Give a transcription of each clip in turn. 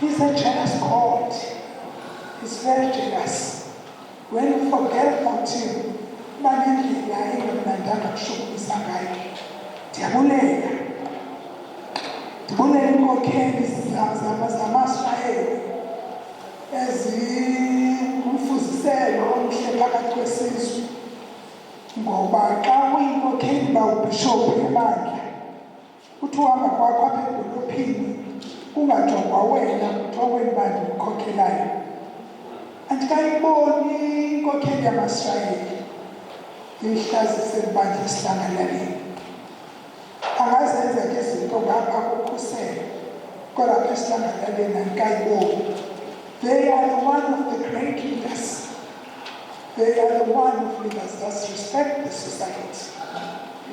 He's a jealous God. He's very jealous. When you forget about him, banendlela engemnandanga kushukumisa ngayo. Ndiyabulela iinkokheli zamaSrayeli ezingumfuziselo omhle phakathi kwesizwe. Ngoba xa uyinkokheli bawubhishophu ebandla, uthi uhamba kwakho apha edolophini kungajongwa wena kuthiwa wena bani ukhokhelayo. Andikayiboni inkokheli yamaSrayeli ihlazise ibandla esihlangalaleni. Angazenzeka izinto ngapha kukhuselo, kodwa apha esihlangalaleni andikayiboni. They are the one of the great leaders. They are the one of leaders that respect the society,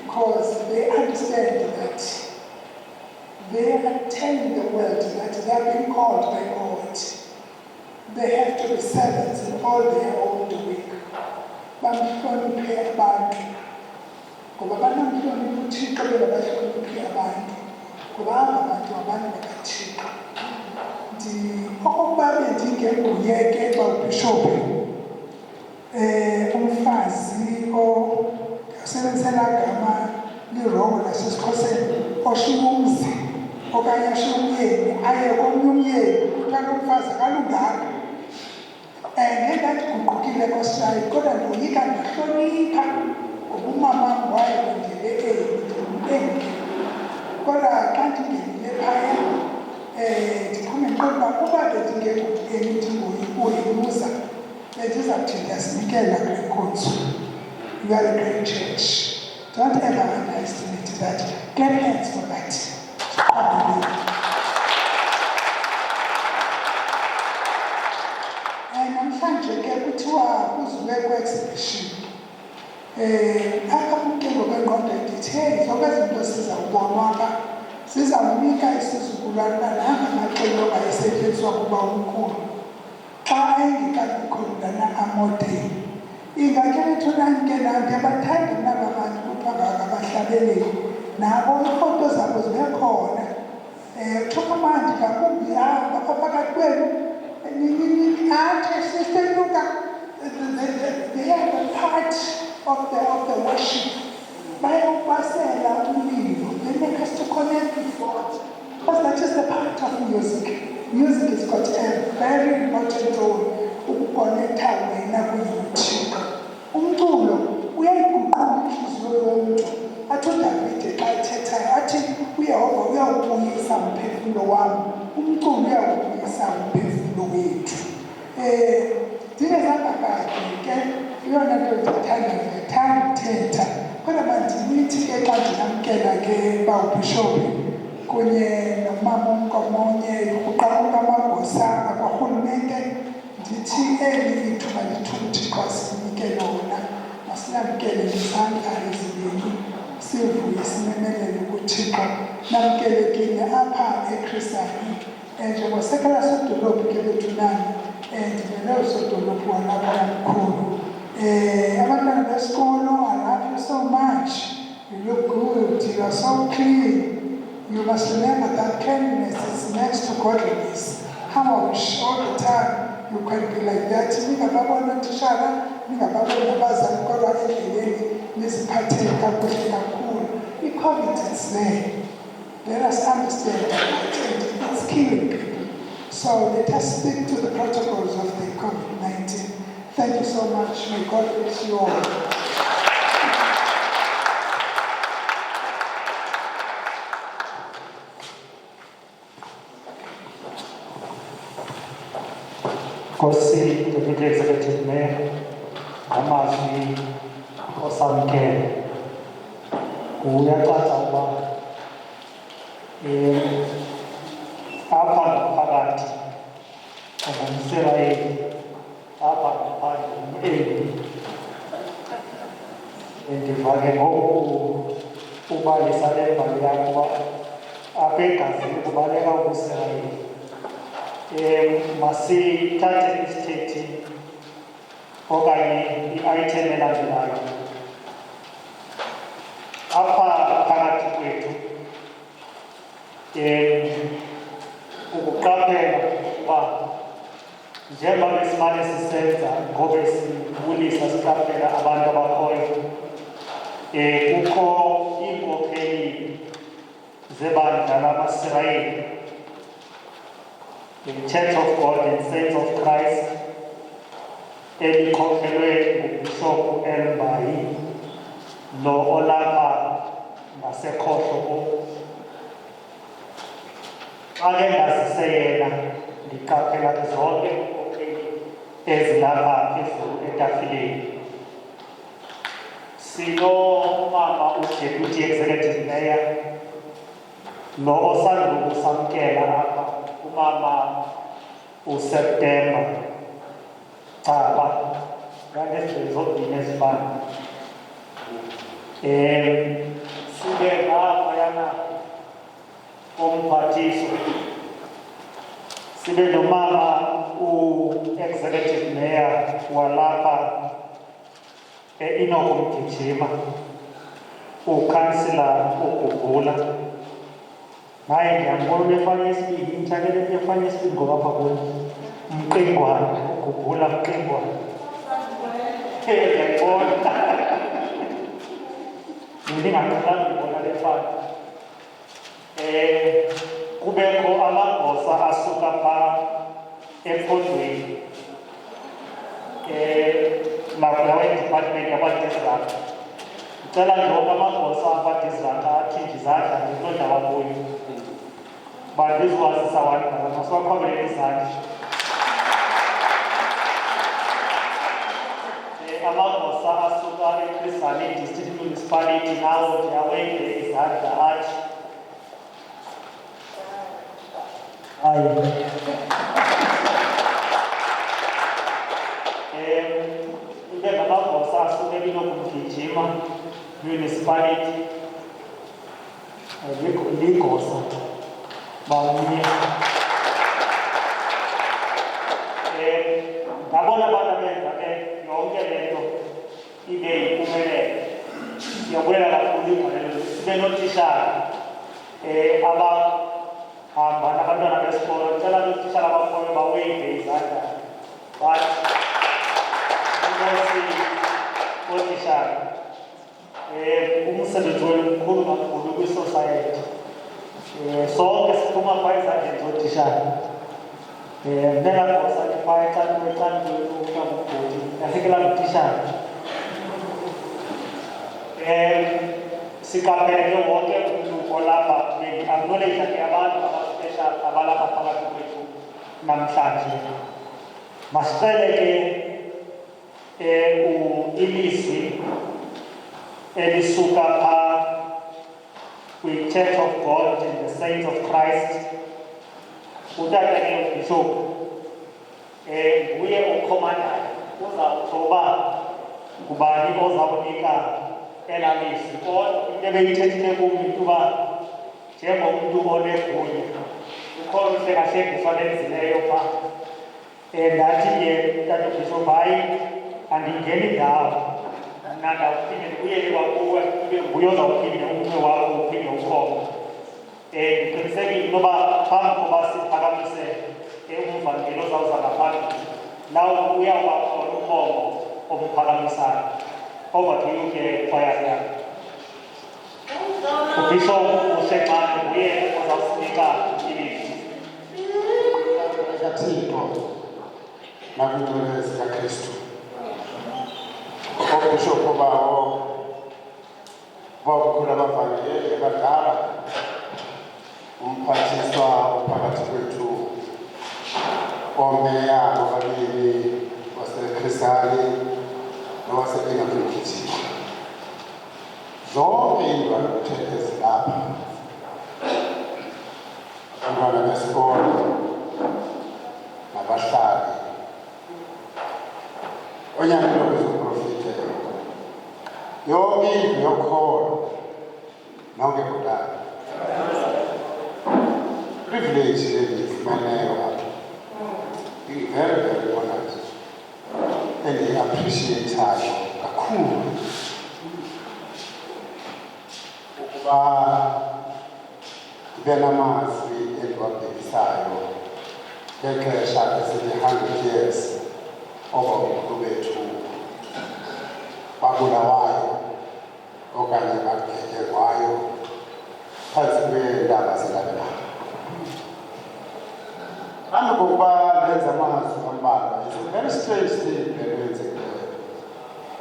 because they understand that they are telling the world that they are being called by God. They have to be servants in all their own doing. Bamhloniphe abantu, ngoba banomhloniphe uThixo bengabahloniphi abantu, ngoba abantu abantu bakaThixo. Okokuba bendingenguye ke bawubhishophu, umfazi osebenzisela gama lirongo lasesiXhoseni oshiya umzi okanye ashiya umyeni aye komnye umyeni kuthiwa lo mfazi akalunganga. Ngendandiguqukile koshayi kodwa ndoyika ndahlonipha ngoba umama wayo wendele embi. Kodwa xa ndingenile phaya ndiphume ndiqonda uba bendingengumyeni ndingoyibuza bendizawuthi ndiyazinikela kule nkonzo. You are a great church. Don't ever underestimate that. Clap hands for that. Namhlanje ke kuthiwa kuzibekwe exhibition. Apha kumkelo kwengqondo ndithi zonke izinto sizawubonwa apha zizawunika isizukulwana uba nanga amaxilonga esetyenziswa kuba omkhulu xa engekabikho lana amodeli. Ingake bethunani ke nandi abathandi naba bantu kuthiwa ngabahlabeleli nabo iifoto zabo zibe khona. Uthokamandi ngakumbi apha phakathi kwenu nathi sisenyuka. They are the part of the worship. Bayawupasela umlilo. They make us to connect with God, because that is the part of music. Music has got a very important role ukuconnecta wena kuThixo. Umculo uyayiguqula inhliziyo yomuntu. Athi uDavide xa ethethayo athi uYehova uyawubuyisa umphefumulo wami. Umculo uyawubuyisa umphefumulo wethu. Ndingezanga kade ke iyona nto ndithanda uthetha, kodwa mandinithi ke xa ndinamkela ke bawubhishophu kunye nomama umnkomonye ukuqabuka amagosa akwarhulumente, ndithi eli ithuba lithuba uThixo asinike lona masinamkele ngezandla ezibini, sivuye simemelele kuThixo. Namkelekile apha eKrisani njengosekela sodolophu ke bethunani ndivele usodolophu walapha mkhulu. Abantwana besikolo, I love you so much. You look good, you are so clean. You must remember that cleanliness is next to godliness. How I wish all the time you can be like that. Ningababona utitshala, ningababona abazali kodwa endleleni niziphathele kakuhle kakhulu. I-COVID is there. Let us understand that it's killing people. So let us stick to the protocols of the COVID-19. Thank you so much. May God bless you all. Kosi, Deputy Executive Mayor, amazwi osamkele. Kuyacaca uba apha ngaphakathi ungumSirayeli, apha ngaphandle ungumEli. Ndiva ke ngoku ubalisa le mbali yakho uba apha egazini kubaleka ubuSirayeli. Masithathe isithethi okanye i-item elandelayo. Apha phakathi kwethu ukuqaphela ukuba njengoba besimane sisenza ngobe sibulisa siqaphela abantu abakhoyo kukho iinkokheli zebandla lamaSirayeli, the Church of God and Saints of Christ, elikhokhelwe nguBishop Elbayi lo olapha ngasekhohlo. Xa ke ndaziseyena ndiqaphela zonke iinkokheli ezilapha phezulu etafileni. Sinomama uDeputy Executive Mayor lo osandula ukusamkela apha umama uSeptember Chaba ngalezi zombini ezifana. Sibe ngaphayana komphathiso, sibe nomama u-Executive Mayor walapha ENOCH MGIJIMA, ukansila uGugula. Naye ndiyambona befana isibini, intshalelo befana isibini ngoba apha kuyo Mqingwana, uGugula Mqingwana. Ndiyayibona. Ndingaqhelanga ndibona befana. Kubekho amagosa asuka phaa eMfondweni lawo eDepartment yabaDiziraka. Ndicela njonke amagosa abaDiziraka athinje izandla kuloo ndawo akuyo. Bandiziwazisa wandala masibakhwabele izandla. Amagosa asuka eChrisani District Municipality nawo ndiyawenge izandla athi hayi. Ibe ngamagosa asuka eENOCH MGIJIMA Municipality ligosa bamnye. Ngabona abantu abenza ke yonke le nto ibe yimpumelelo. Ndiyabulela kakhulu impumelelo. Sibe nootitshala abahamba nabantwana besikolo. Ndicela nootitshala abakhoyo baweyile izandla bathi inkosi ootitshala. Umsebenzi wenu mkhulu kakhulu kwisosayeti. Sonke siphuma phaa ezandleni zootitshala. Ndingagosa ke phaa ecangweni ukamgodi yafikela ngutitshala. Siqaphele ke wonke umntu olapha acknowledge ke abantu abaspecial abalapha phakathi kwethu namhlanje. Masicele ke ilizwi elisuka phaa kwi-Church of God and the Saints of Christ. Utata ke uBishop nguye ukhomandayo, uzawutsho uba ngubani ozawunika elaa lizwi. Kodwa into ebeyithethile kum into uba njengomntu onegunya ukhona uhlengahlengiswa lenzileyo phaa. Ndathi ke utata uBishop hayi andingeni ndawo, mna ndawuphinde ndibuyele kwakuwe ibe nguye ozawuphinde umnwe wakho uphinde ukhona. Ndiqinisekile intoba phambi koba siphakamise umvangeli ozawuza ngaphambili nawo uyawuba khona umongo omphakamisayo. Over to you ke choir yakho. uBishop uShexane nguye ozawusinika ilizwi. kaThixo nakwinqwelo zikaKristu. OBishop bawo babukhulu abavangeli abadala, umphathiswa phakathi kwethu, omeya ababili waseChrisani nowaseENOCH MGIJIMA, zonke iinvaluthe ezilapha, abantwana besikolo nabahlali, onyamelo wezoprofite, yonke indlu yokholo nonke kudala. Privilege endiyifumeneyo apha, very very honored endiyi-appreciatayo kakhulu ukuba ndibe namazwi endiwabhenisayo ngexesha esithi 100 years oomkhulu bethu babulawayo okanye bagetyengwayo phantsi kweentaba zelabelana. Phambi kokuba ndenze amazwi ambalwa, it's a very strange thing le nto yenzekileyo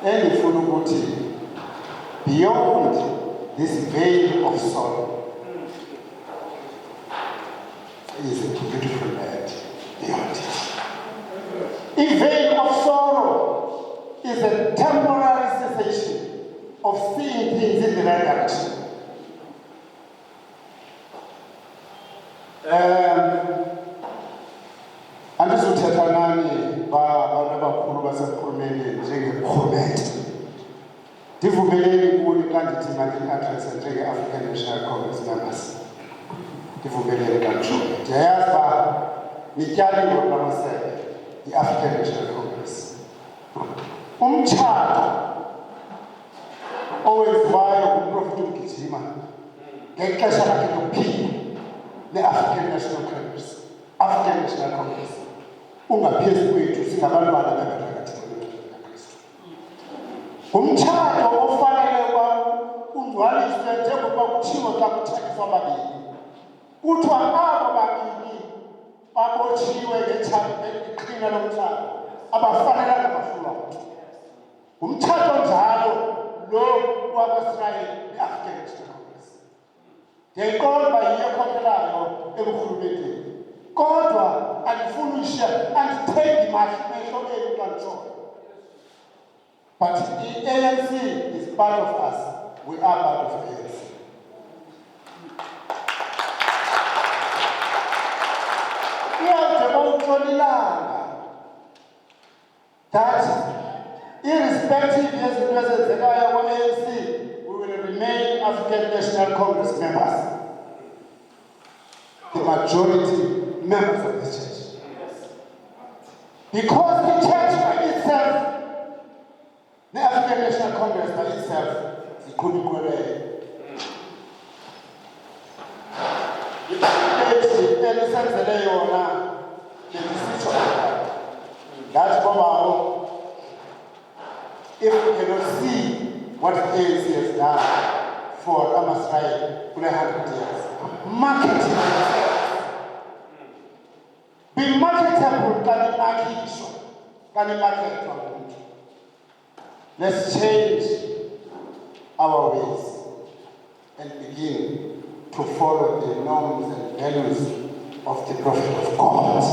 endifuna ukuthi beyond this veil of sorrow is a beautiful land beyond it. A veil of sorrow is a temporary cessation of seeing things in the right direction. Andizothetha nani abantu abakhulu baseburhulumenteni njengeprhulumente. Ndivumeleni kuni xa ndithi mandini-adrese njenge-African National Congress members. Ndivumeleni kanjalo. Ndiyayazi uba nityaliwe kula masebe yi-African National Congress. Umtshato owenziwayo ngumprofeti uMgijima ngexesha lakhe lokuphila le-African National Congress, African National Congress, ungaphezu kwethu singabantwana bebethakathile kaKristu. Umtshato ofanele uba ungcwaliswe njengokuba kutshiwo xa kutshekiswa babini. Kuthiwa abo babini babotshiwe ngeqhina lomtshato abafanelanga bahlulwa mntu. Umtshato njalo lo wakwaSirayeli ne-African National Congress. Ndiyayiqonda uba yiyo ekhokhelayo eburhulumenteni, kodwa andifuni uyishiya, andithembi mehlo enu xa nditshoyo. But the ANC is part of us. We are part of the ANC. Iyawude bawuxolilanga that irrespective yezinto ezenzekayo kwa-ANC, we will remain African National Congress members, the majority members of the church. Because the church by itself, the African National Congress by itself, it couldn't go there. That's if we cannot see what the ANC has done for Amasrai for 100 years, marketing. Be marketable, can market. Let's change our ways and begin to follow the norms and values of the Prophet of God.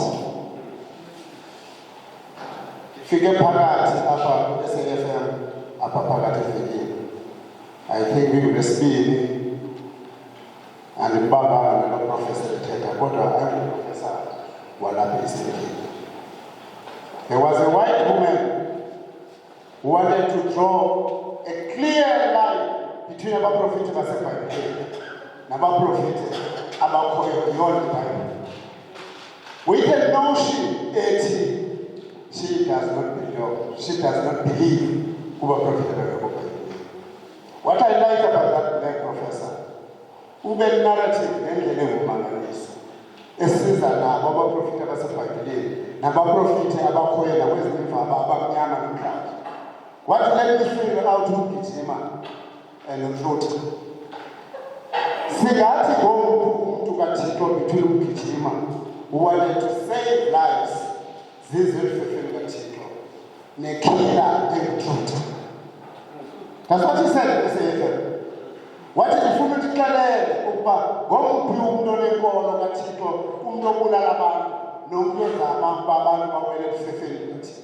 Figure phakathi apha SAFM apha phakathi evekini. I think we will speak and baba no professor ethetha kodwa professor walapha esivekini. There was a white woman who wanted to draw a clear line between abaprofeti baseBhayibhileni nabaprofeti abakhoyo beyond the Bible, with the notion that she does not believe kuba prophet abekho. What I like about that black professor, ube narrative ngendlela engumangalisa esiza nabo abaprofeti baseBhayibhileni nabaprofeti abakhoyo nakwezinye imvaba abamnyama nomhlanje. What let me figure out uMgijima and uMhluti. Singathi ngomuntu kaThixo between uMgijima who wanted to save lives, zizifefeni kaThixo nekhila engithuthi. That's what he said in SAFM. Wathi ndifuna ukuxelele ukuba ngomphi umuntu onenkolo kaThixo, umuntu obulala abantu nomuntu ozama ukuba abantu bawele esifefeni kaThixo.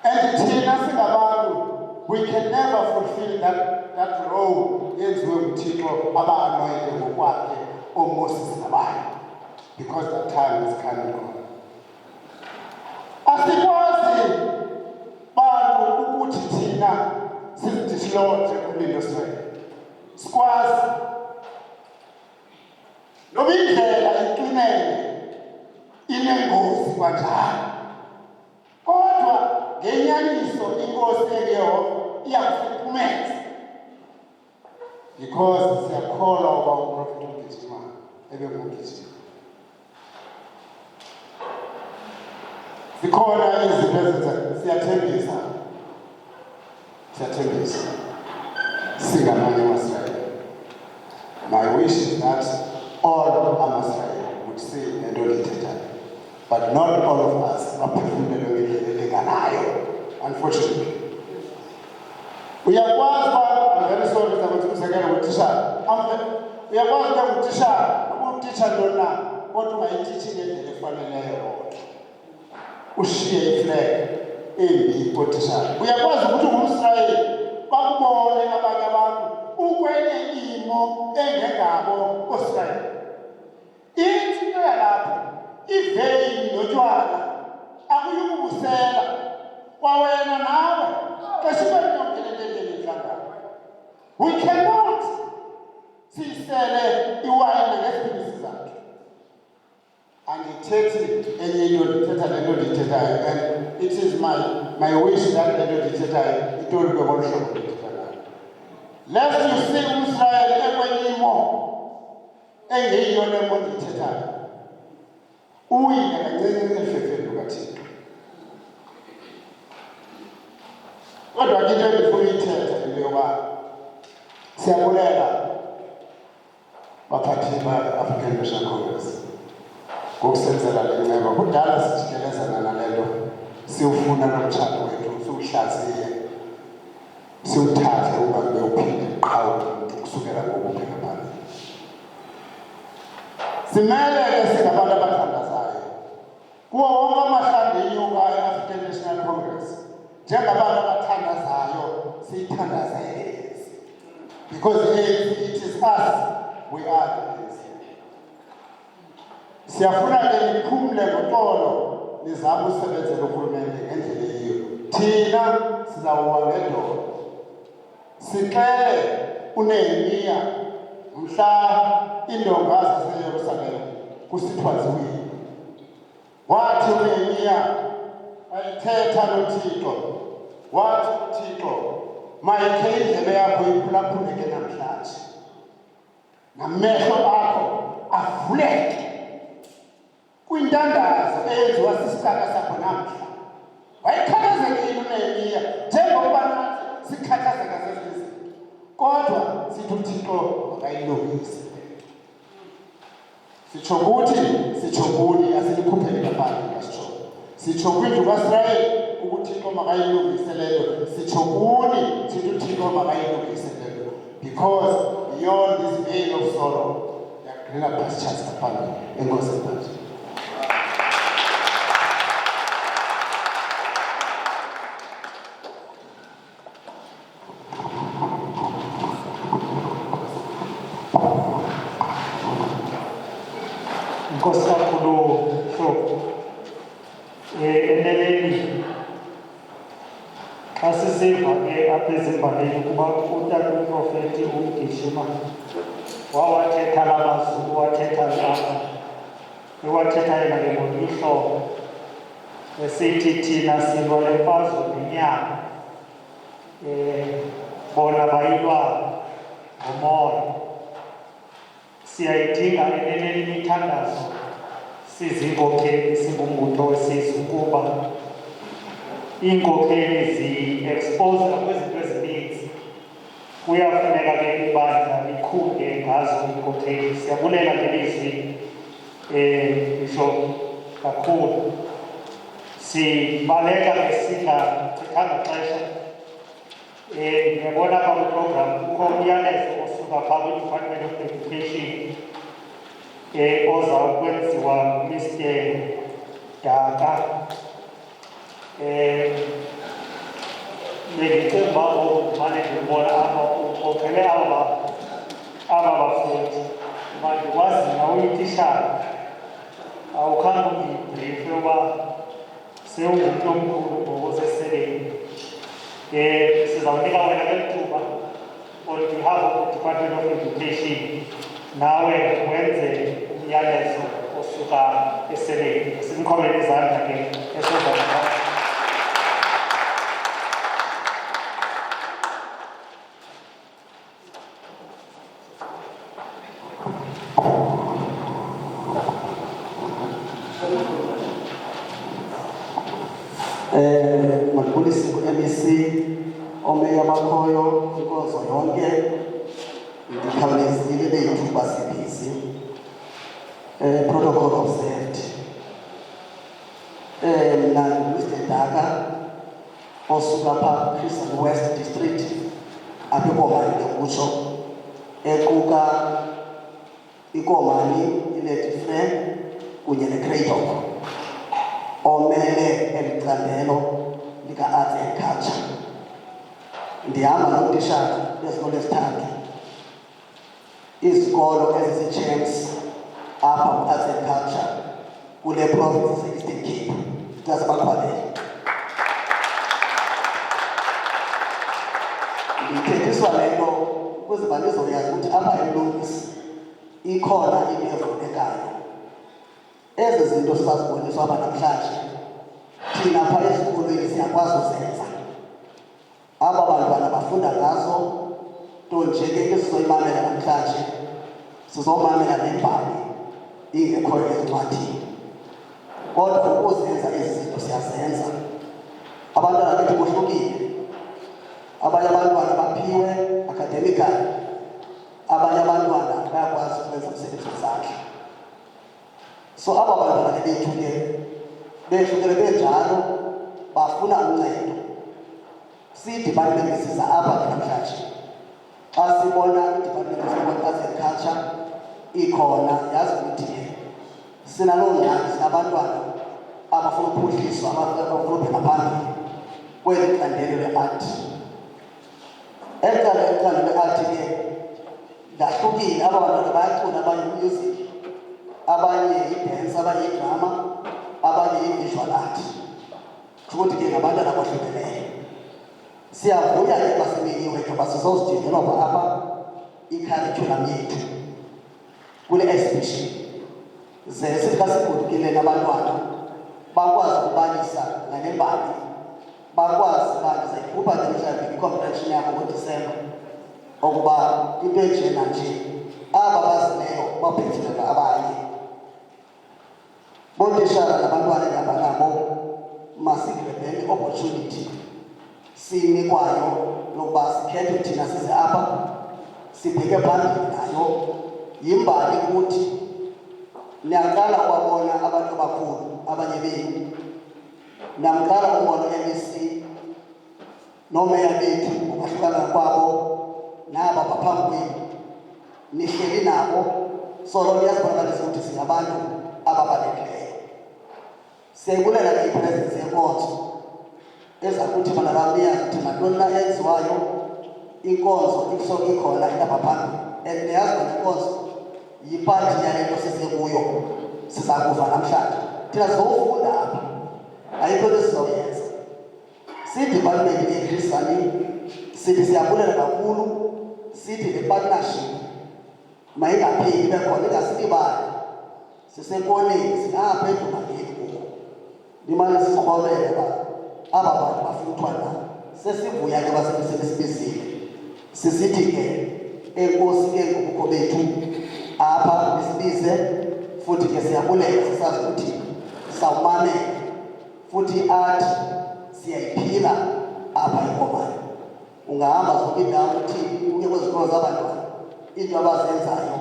And thina singabantu, we can never fulfill that role yenziwe nguThixo aba-anointed ngokwakhe oMoses nabanye, because that time is coming on. Asikwazi bantu ukuthi thina sizidislodge kumlindo siwele. Sikwazi noma indlela iqinele inengozi kanjalo, kodwa ngenyaniso inkosi engeyehova iyakusiphumeza, because siyakholwa uba uprofeti uMgijima ebengumgijima. zikhona izinto ezenza siyathembisa singamanye amaSrayeli. My wish is that all amaSrayeli would see into lithethayo, but not all of us baphefumlele ngendlela elinganayo, unfortunately. Uyakwazi uba, I'm very sorry ukuthi kusekela ngutishara, uyakwazi uba ngutishara, ukutitsha lona kodwa ungayitishi ngendlela efaneleyo ushiye iflag embi kotishara. Uyakwazi ukuthi ungumSrayeli bakubone abanye abantu ukwenye imo engengabo koSrayeli. Ithi yalapho iveyini notshwala akuyukubusela kwawena nawe kesibenongelelele inhlangano. We cannot sisele iwayini ngesipilisi zakhe. Angithethi enye into ndithetha lento ndiyithethayo, and it is my wish that lento ndiyithethayo itolike ngolu hlobo ndithetha ngayo. Lest you see uMsrayeli ekwenye imo engeyiyo le mo ndiyithethayo uwine kancinci elifefeni lukaThixo. Kodwa ke into endifuna uyithetha yile yoba siyabulela baphathi ba-African National Congress ngokusenzela le nceba. Kudala sijikelezana nale nto, siwufuna nomtshato wethu, siwuhlaziye, siwuthathe ungabe uphinde uqhawule kusukela ngokuphela phambili. Simele ke singabantu abathandazayo kuwo wonke amahlanga enyuka e-African National Congress, njengabantu abathandazayo siyithandazele, because it is us, we are the ANC. Siyafuna ke niphumle ngotolo nizame usebenzela urhulumente ngendlela eyiyo. Thina sizawuwa ngedolo sixele uNehemiya mhla indonga zaseYerusalem kusithwaziwile. Wathi uNehemiya ayithetha noThixo, wathi uThixo mayikhe indlebe yakho iphulaphuleke namhlanje namehlo akho avuleke kwintandazo eyenziwa sisikaka sakho namhla. Wayekhathazekile uNehemiya njengokuba nathi sikhathazeka zezinye izinto, kodwa sithi uThixo makayilungise. Sitsho kuni asilikhuphele ngaphandle kasitsho. Sitsho kwindlu kaSrayeli ukuthi uThixo makayilungise lento. Sitsho kuni sithi uThixo makayilungise lento. Because beyond this veil of sorrow, there are greener pastures ngaphandle. Enkosi manje. Inkosi kakhulu hlobo. Eneleni xa sisiva ke apha ezimbalini ukuba utata uprofeti uMGIJIMA wawathetha la mazwi uwathetha lapha, ewathetha yena ke ngolunye uhlobo esithi thina silwa le mfazwe ngenyama, bona bayilwa ngomoya. Siyayidinga eneneni imithandazo siziinkokheli singumbutho wesizwe kuba iinkokheli zi-expose kwizinto ezininzi. Kuyafuneka ke ibandla likhunge ngazo iinkokheli. Siyabulela ngelizwi lisho kakhulu. Sibaleka singachithanga xesha. Ndiyabona apha kwiprogram kukho umyalezo osuka phaa kwi-Department of Education ozawukwenziwa nguMr. Daka. Bendicinga uba ngokumane ndibona apha ukhokhele aba bafundi. Uba ndikwazi nawe uyitishara awukhange undibhrife uba sewungumntu omkhulu ngokuseseleni. Sizawunika wena ke thuba on behalf of the Department of Education nawe wenze umyalezo osuka eseleni. Simkhomele izandla ke esozana. omeya bakhoyo inkonzo yonke ndikhawulezile beyithuba sibhizi protocol observed mna Mr. Daka osuka phaa Christian West District apha eKomani ndikutsho equka iKomani iLady Frank kunye neCraddock omele eli candelo lika-arts and culture. Ndihamba notishara bezikolo ezithathu izikolo ezizii-champs apha ku-arts and culture kule province ese-Eastern Cape ndazibaqhwabele. Ndithethiswa le nto ukuze bandizoyazi ukuthi apha eMlungisi ikhona into evulekayo. Ezi zinto sizaziboniswa apha namhlanje thina phaa ezikolweni siyakwazi uzenza. Aba bantwana bafunda ngazo, nto nje ke esizoyimamela namhlanje sizomamela nembali ingekhoyo ezincwadini. Kodwa ukuzenza ezi zinto siyazenza. Abantwana bethu bohlukile. Abanye abantwana baphiwe academically, abanye abantwana bayakwazi ukwenza umsebenzi wezandla. So aba bantwana bethu ke behlukile benjalo bafuna uncedo. Si-department siza apha namhlanje xa sibona i-department of agriculture ikhona, yazi ukuthi sinaloo ngxaki sinabantwana abafuna uphuhliswa abafuna ubheka phambili kweli candelo le-art. Ecandelo le-art ke lahlukile. Aba bantwana bayacula, abanye music, abanye i-dance, abanye i-drama, abanye i-visual art. Futhi ke ngabantwana abahlukeneyo. Siyavuya ke basebenyiwe ke basizozidevelopha apha i-curriculum yethu kule exhibition. Ze sithi xa sigudukile nabantwana bakwazi ukubalisa nganembali, bakwazi uba ndizayikhupha ke mhlawumbi i-comprehension yakho ngoDisemba okuba into enjena nje aba bazileyo babhetheka abanye. Bootishara nabantwana ehamba nabo masigrebhele opportunity sinikwayo lokuba sikhethe thina size apha sibheke phambili nayo. Yimbali kuthi niyaqala kwabona abantu abakhulu abanye benu, namqala umbona u-MEC nomeya bethu ngokwahlukana kwabo naba baphambi kwenu, nihleli nabo. So loo nto iyasibonakalisa ukuthi singabantu ababalulekileyo. Siyayibulela ke ipresence yenkonzo eza kuthi manabamiyazi ukuthi nantoni na enziwayo inkonzo ikusoko ikhona ilapha phambili. And niyazi bona inkonzo yipati yale nto size kuyo siza kuva namhlanje. Thina sizofunda apha, ayikho nto sizoyenza. Si-department ye-Christian sithi siyabulela kakhulu, sithi le partnership mayingapheli ibe khona, ingasilibali. Sisekoneni sinapha edumangeni kuko ndimane sikrobele uba aba bantu bafuthwa na. Sesivuya ke basebesibizile sisithi ke enkosi ke ngobukho bethu apha bisibize. Futhi ke siyabulela sisazi ukuthi sawumamela futhi i-art siyayiphila apha eKomani. Ungahamba zonke indawo uthi uye kwezikolo zabantwana into abazenzayo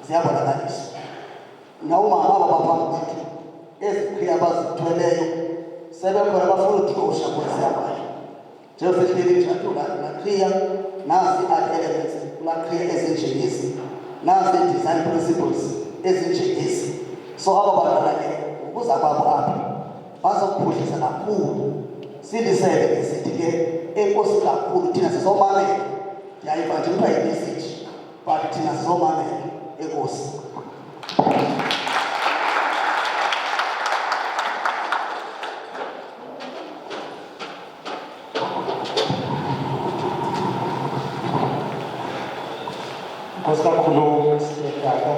ziyabonakalisa. Nawumama aba baphambi kwethu eziqhiya abazithweleyo sebekhona abafuna udrosha kweziyabayo njengosesihleli njatula naqhiya nazi i-art elements kulaa qhiya ezinjengezi, nazi i-design principles ezinjengezi. So aba bantwana ke ukuza kwabo apha bazokuphuhlisa kakhulu. Silisele ke sithi ke enkosi kakhulu thina sizomamela. Ndiyayiva nje kuthiwa yi-message but thina sizomamela enkosi. Kakhulu Daka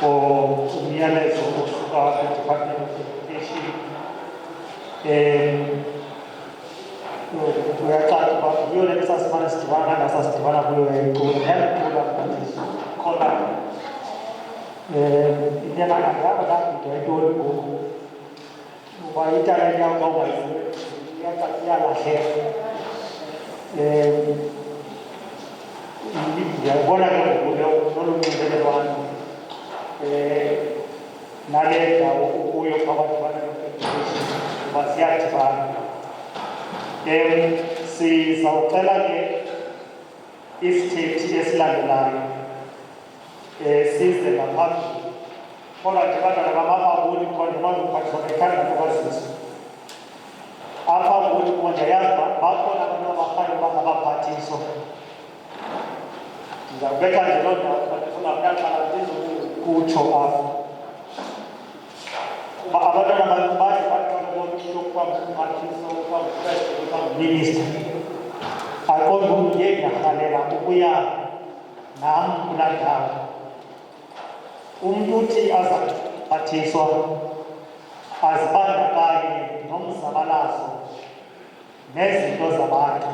for umyalezo osuka kwi-Department of Education. Uyacaca uba yiyo le nto sasimane sidibana ngasasidibana kuyo yayicula yayicula khona into engangaba ndabhida yintoni ngoku uba italente yakho iyalahleka. Ngiyabona ke nolunyenzelelwano nale ndawo kuyo phakathi kuba ziyadibana. Sizawucela ke isithethi esilandelayo size ngaphambili. Kodwa nje bantwana bamababuni khona bazophathiswa ngethanda lokwaziso. Apha kuthi konje yazi bakhona abantu abarhali bangabaphathiswa. Ndizawubetha nje loo ndawo ndifuna mntaqala ndizokutsho apho. Kuba abantwana bathi baqala ukuba ngumphathiswa, ukuba ngupresident, ukuba nguminister. Aqonde umnye ndarhalela ukuya nam kulaa ndawo. Umntu uthi azaphathiswa azibandakanye nomzabalazo nezinto zabantu.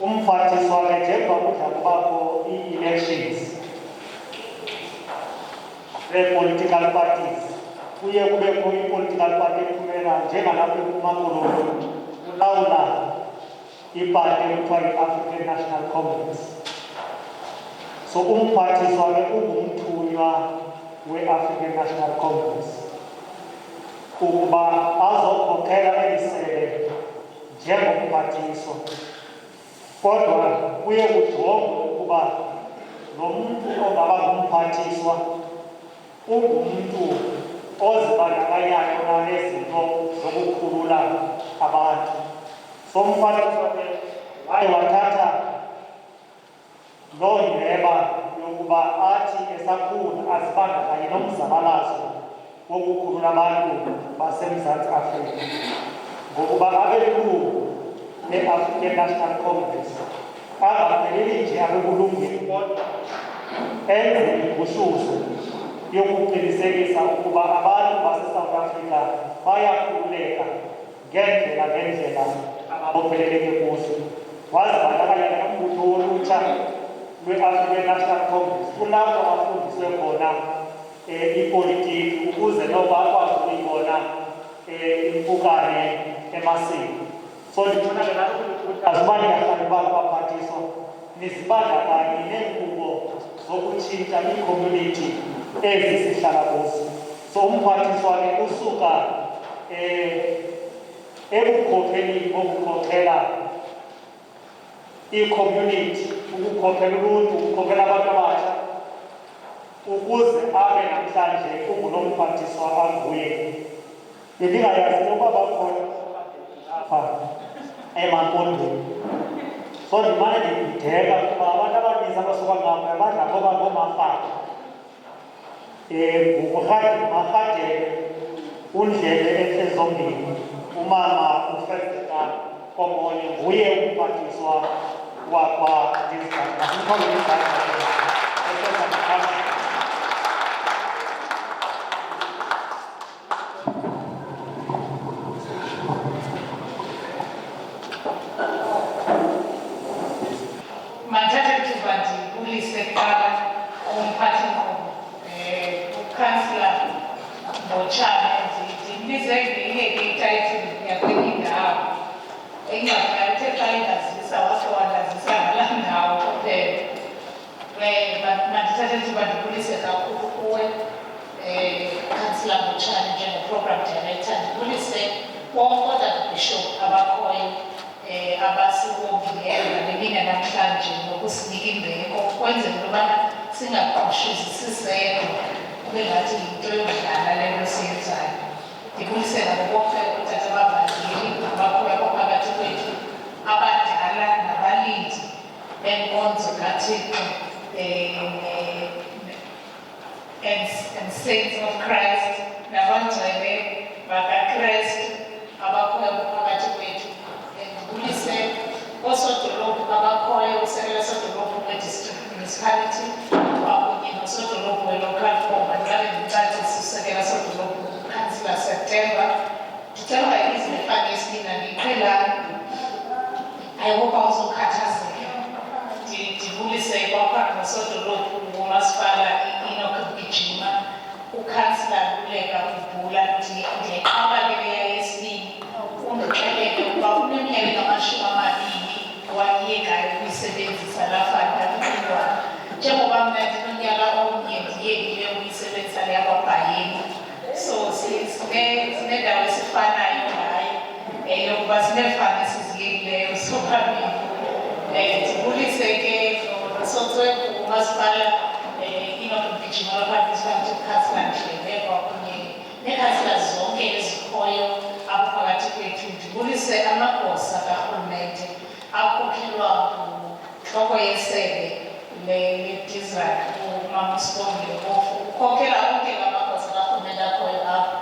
Umphathiswa ke njengoba kudla kubakho ii-elections zee-political parties, kuye kubekho i-political party ephumela njengalapho eMpuma Koloni kulawula ipati ekuthiwa yi-African National Congress. So umphathiswa ke ungumthunywa we-African National Congress ukuba azokhokhela eli sebe njengomphathiswa. Kodwa kuye kujongwe ukuba lo muntu ongaba ngumphathiswa ungumntu ozibandakanyayo nanezinto zokukhulula abantu. So umphathiswa ke waye wathatha loo ndeba yokuba athi esakhula azibandakanye nomzabalazo wokukhulula abantu baseMzantsi Afrika ngokuba abelungu le-African National Congress angapheleli nje abekulungile kodwa enze imigushuzo yokuqinisekisa ukuba abantu baseSouth Africa bayakhululeka ngendlela ababopheleleke kuzo. Wazibandakanya nombutho wolutsha lwe-African National Congress kulapho afundiswe khona ipolitiki ukuze noba akwazi ukuyibona impukane emasini. So ndifuna ke nazo ukuthi azibandakanyi babaphathiswa nizibandakanye neenkqubo zokutshintsha ii-community ezi sihlala kuzo. So umphathiswa ke usuka ebukhokeleni bokukhokhela ii-community, ukukhokhela uluntu, ukukhokhela abantu abatsha ukuze abe namhlanje ungunomphathiswa anguye. Bendingayazi ukuba bakhona apha emampondweni. So ndimane ndibhideka kuba abantu abaninzi abasuka ngapha badla ngoba ngoomafama. Marhadele undlebe entle zombini, umama uFezeka Komonye nguye umphathiswa Mandithathe ithuba ndibulise kuqala umphathi nkqubo ukansila Motshane. Ndibize ngelinye ke itayitile yakwenye indawo engcwadi uthe xa indazisa wase wandazisa ngalaa ndawo kuphela. Mandithathe ithuba ndibulise kakhulu kuwe ukansila Motshane njengo-program director. Ndibulise bonke oodabishop abakhoyo abasiwongileyo ngale mini namhlanje ngokusinika imbeko ukwenzela into yobana singaqoshizi siseko kube ngathi yinto yokudlala le nto siyenzayo. Ndibulisela bonke ootata abavangeli abakhoyo abaphakathi kwethu abadala nabalindi beenkonzo kaThixo and saints of Christ nabangcwele bakaKristu abakhoyo phakathi kwethu. Ndibulise oosodolophu abakhoyo usekela sodolophu we-district municipality kwakunye nosodolophu we-local form. Ndiqale ndicacise usekela sodolophu ukansila September. Ndicela izimefane esibini andiyiqhelanga. I hope awuzokhathazeka. Ndibulise kwaphakathi nosodolophu womasipala i-ENOCH MGIJIMA ukansila Luleka Kubhula. Ndiyiqaba ke leya yesibini undixelele ukuba uneminyaka siyekile ukuyisebenzisa yakwaBhayeni. So sinendawo esifanayo ngayo yokuba sinefani esiziyekileyo sobabili. Ndibulise ke nosontswempu umasipala ENOCH MGIJIMA lapha kukhansila Mhlengwa kunye neekhansila zonke ezikhoyo apho phakathi kwethu. Ndibulise amagosa karhulumente akhokelwa ntloko yesebe le-Dizrak umama Sibongile ukhokela onke amagosa karhulumente akhoyo apho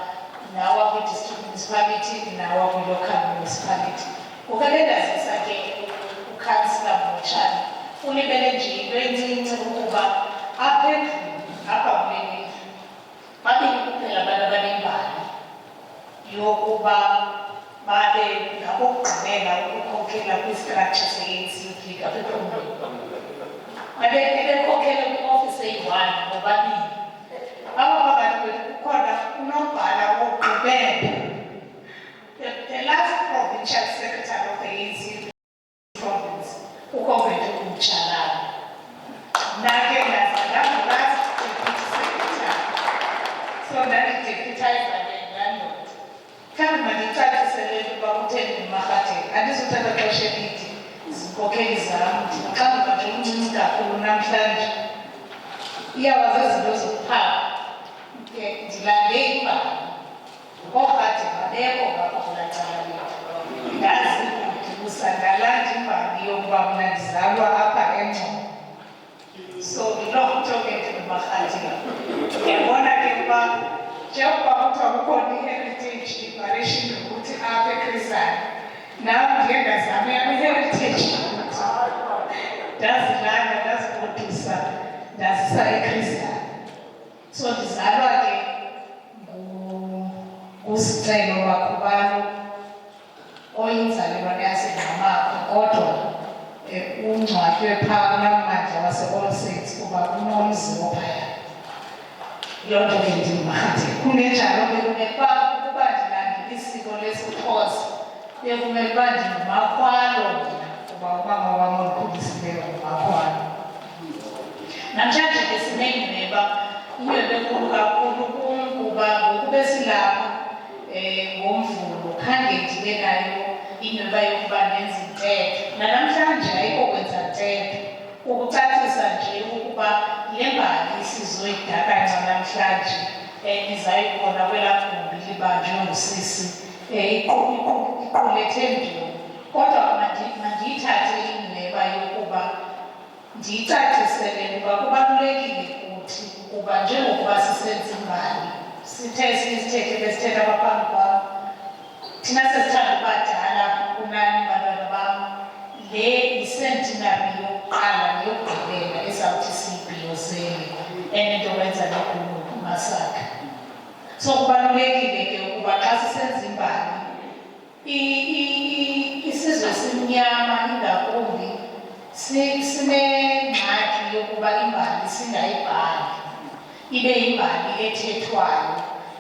nawa kwi-district municipality nawa kwi-local municipality. Ukake ndazisa ke ukhansila Motshane ulibele nje into encinci ukuba apha endlini apha kuleli babili kuphela abantu abanembali yokuba babe ngabokugqibela ukukhokela kwi-structure se-ANC apha ephondweni. Bebekhokela kwi-office eyi-1 bobabili. Apha phakathi kwethu kukhona unobhala wokugqibela, the last provincial secretary of the ANC province, uKomrade uMtshalane. Nake ndazalwa last deputy secretary. So ndandideputize ngendandoda. Khambi mandicacisele ukuba kutheni ndimarhatele. Andizuthatha xesha elide izinkokeli zam ndingaxanduva nje umncinci kakhulu namhlanje. Iyawazi izinto zokuphaka. Ndilande imbali. Ngookade babekho ngapha kulaa cala lethu. Ndazibusa ndalanda imbali yokuba mna ndizalwa apha eNgcobo. So yiloo nto ke ndimarhatile. Ndiyabona ke ukuba njengoba kuthiwa kukhona i-heritage declaration ukuthi apha eKrisani, nam ndiye ndazama yam i-heritage ndazilanda ndazigodusa ndazisa eKrisani. So ndizalwa ke ngusicelo Makhubalo oyinzalelwane yaseNgqamakwe kodwa ungcwatywe phaa kunammandla wase-All Saints kuba unomzi ophaya. Loo nto ke ndimarhatile. Kungenjalo bekumele ukuba ndilandele isiko lesiXhosa bekumele uba ndingumakhwalo mna kuba umama wam olikhulisileyo ngumakhwalo. Namhlanje ke sinendeba inyobe enkulu kakhulu kum kuba ngoku besilapha ngoMvulo khange ndibe nayo inyoba yokuba nenza intetho. Nanamhlanje ayikokwenza ntetho, ukucacisa nje ukuba le mbali sizoyidakanca namhlanje izayibona kwelaa gumbi libanjwe ngusisi iqulethe ntoni. Kodwa mandiyithathe indleba yokuba ndiyicacisele ukuba kubalulekile kuthi ukuba njengokuba sisenza imbali sizithethe besithetha abaphambi kwam thina sesithanda ubadala kunani bantwana bam, le yi-centenary yokuqala neyokugqibela ezawuthi siyibhiyozele enento wenza negugu Masaka. So kubalulekile ke ukuba xa sisenza imbali isizwe simnyama ingakumbi sinengxaki yokuba imbali singayibhali ibe yimbali ethethwayo.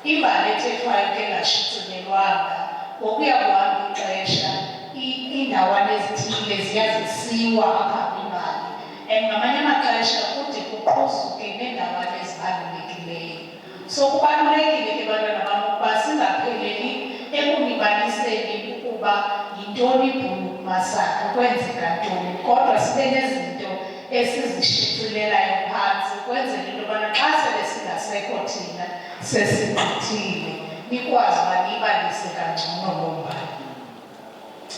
Imbali ethethwayo ke ngashicilelwanga ngokuya kuhamba ixesha iindawana ezithile ziyazisiwa apha kwimbali ngamanye amaxesha kude kuqhuzuke neendawana ezibalulekileyo. So kubalulekile ke bantwana bam ukuba singapheleli ekunibaliseni ukuba yintoni ibhulu Masaka kwenzeka ntoni, kodwa sibe nezinto esizishicilelayo phantsi ukwenzela into yobana xa sele singasekho thina sesigqithile nikwazi uba niyibalise kangcono loo mbali.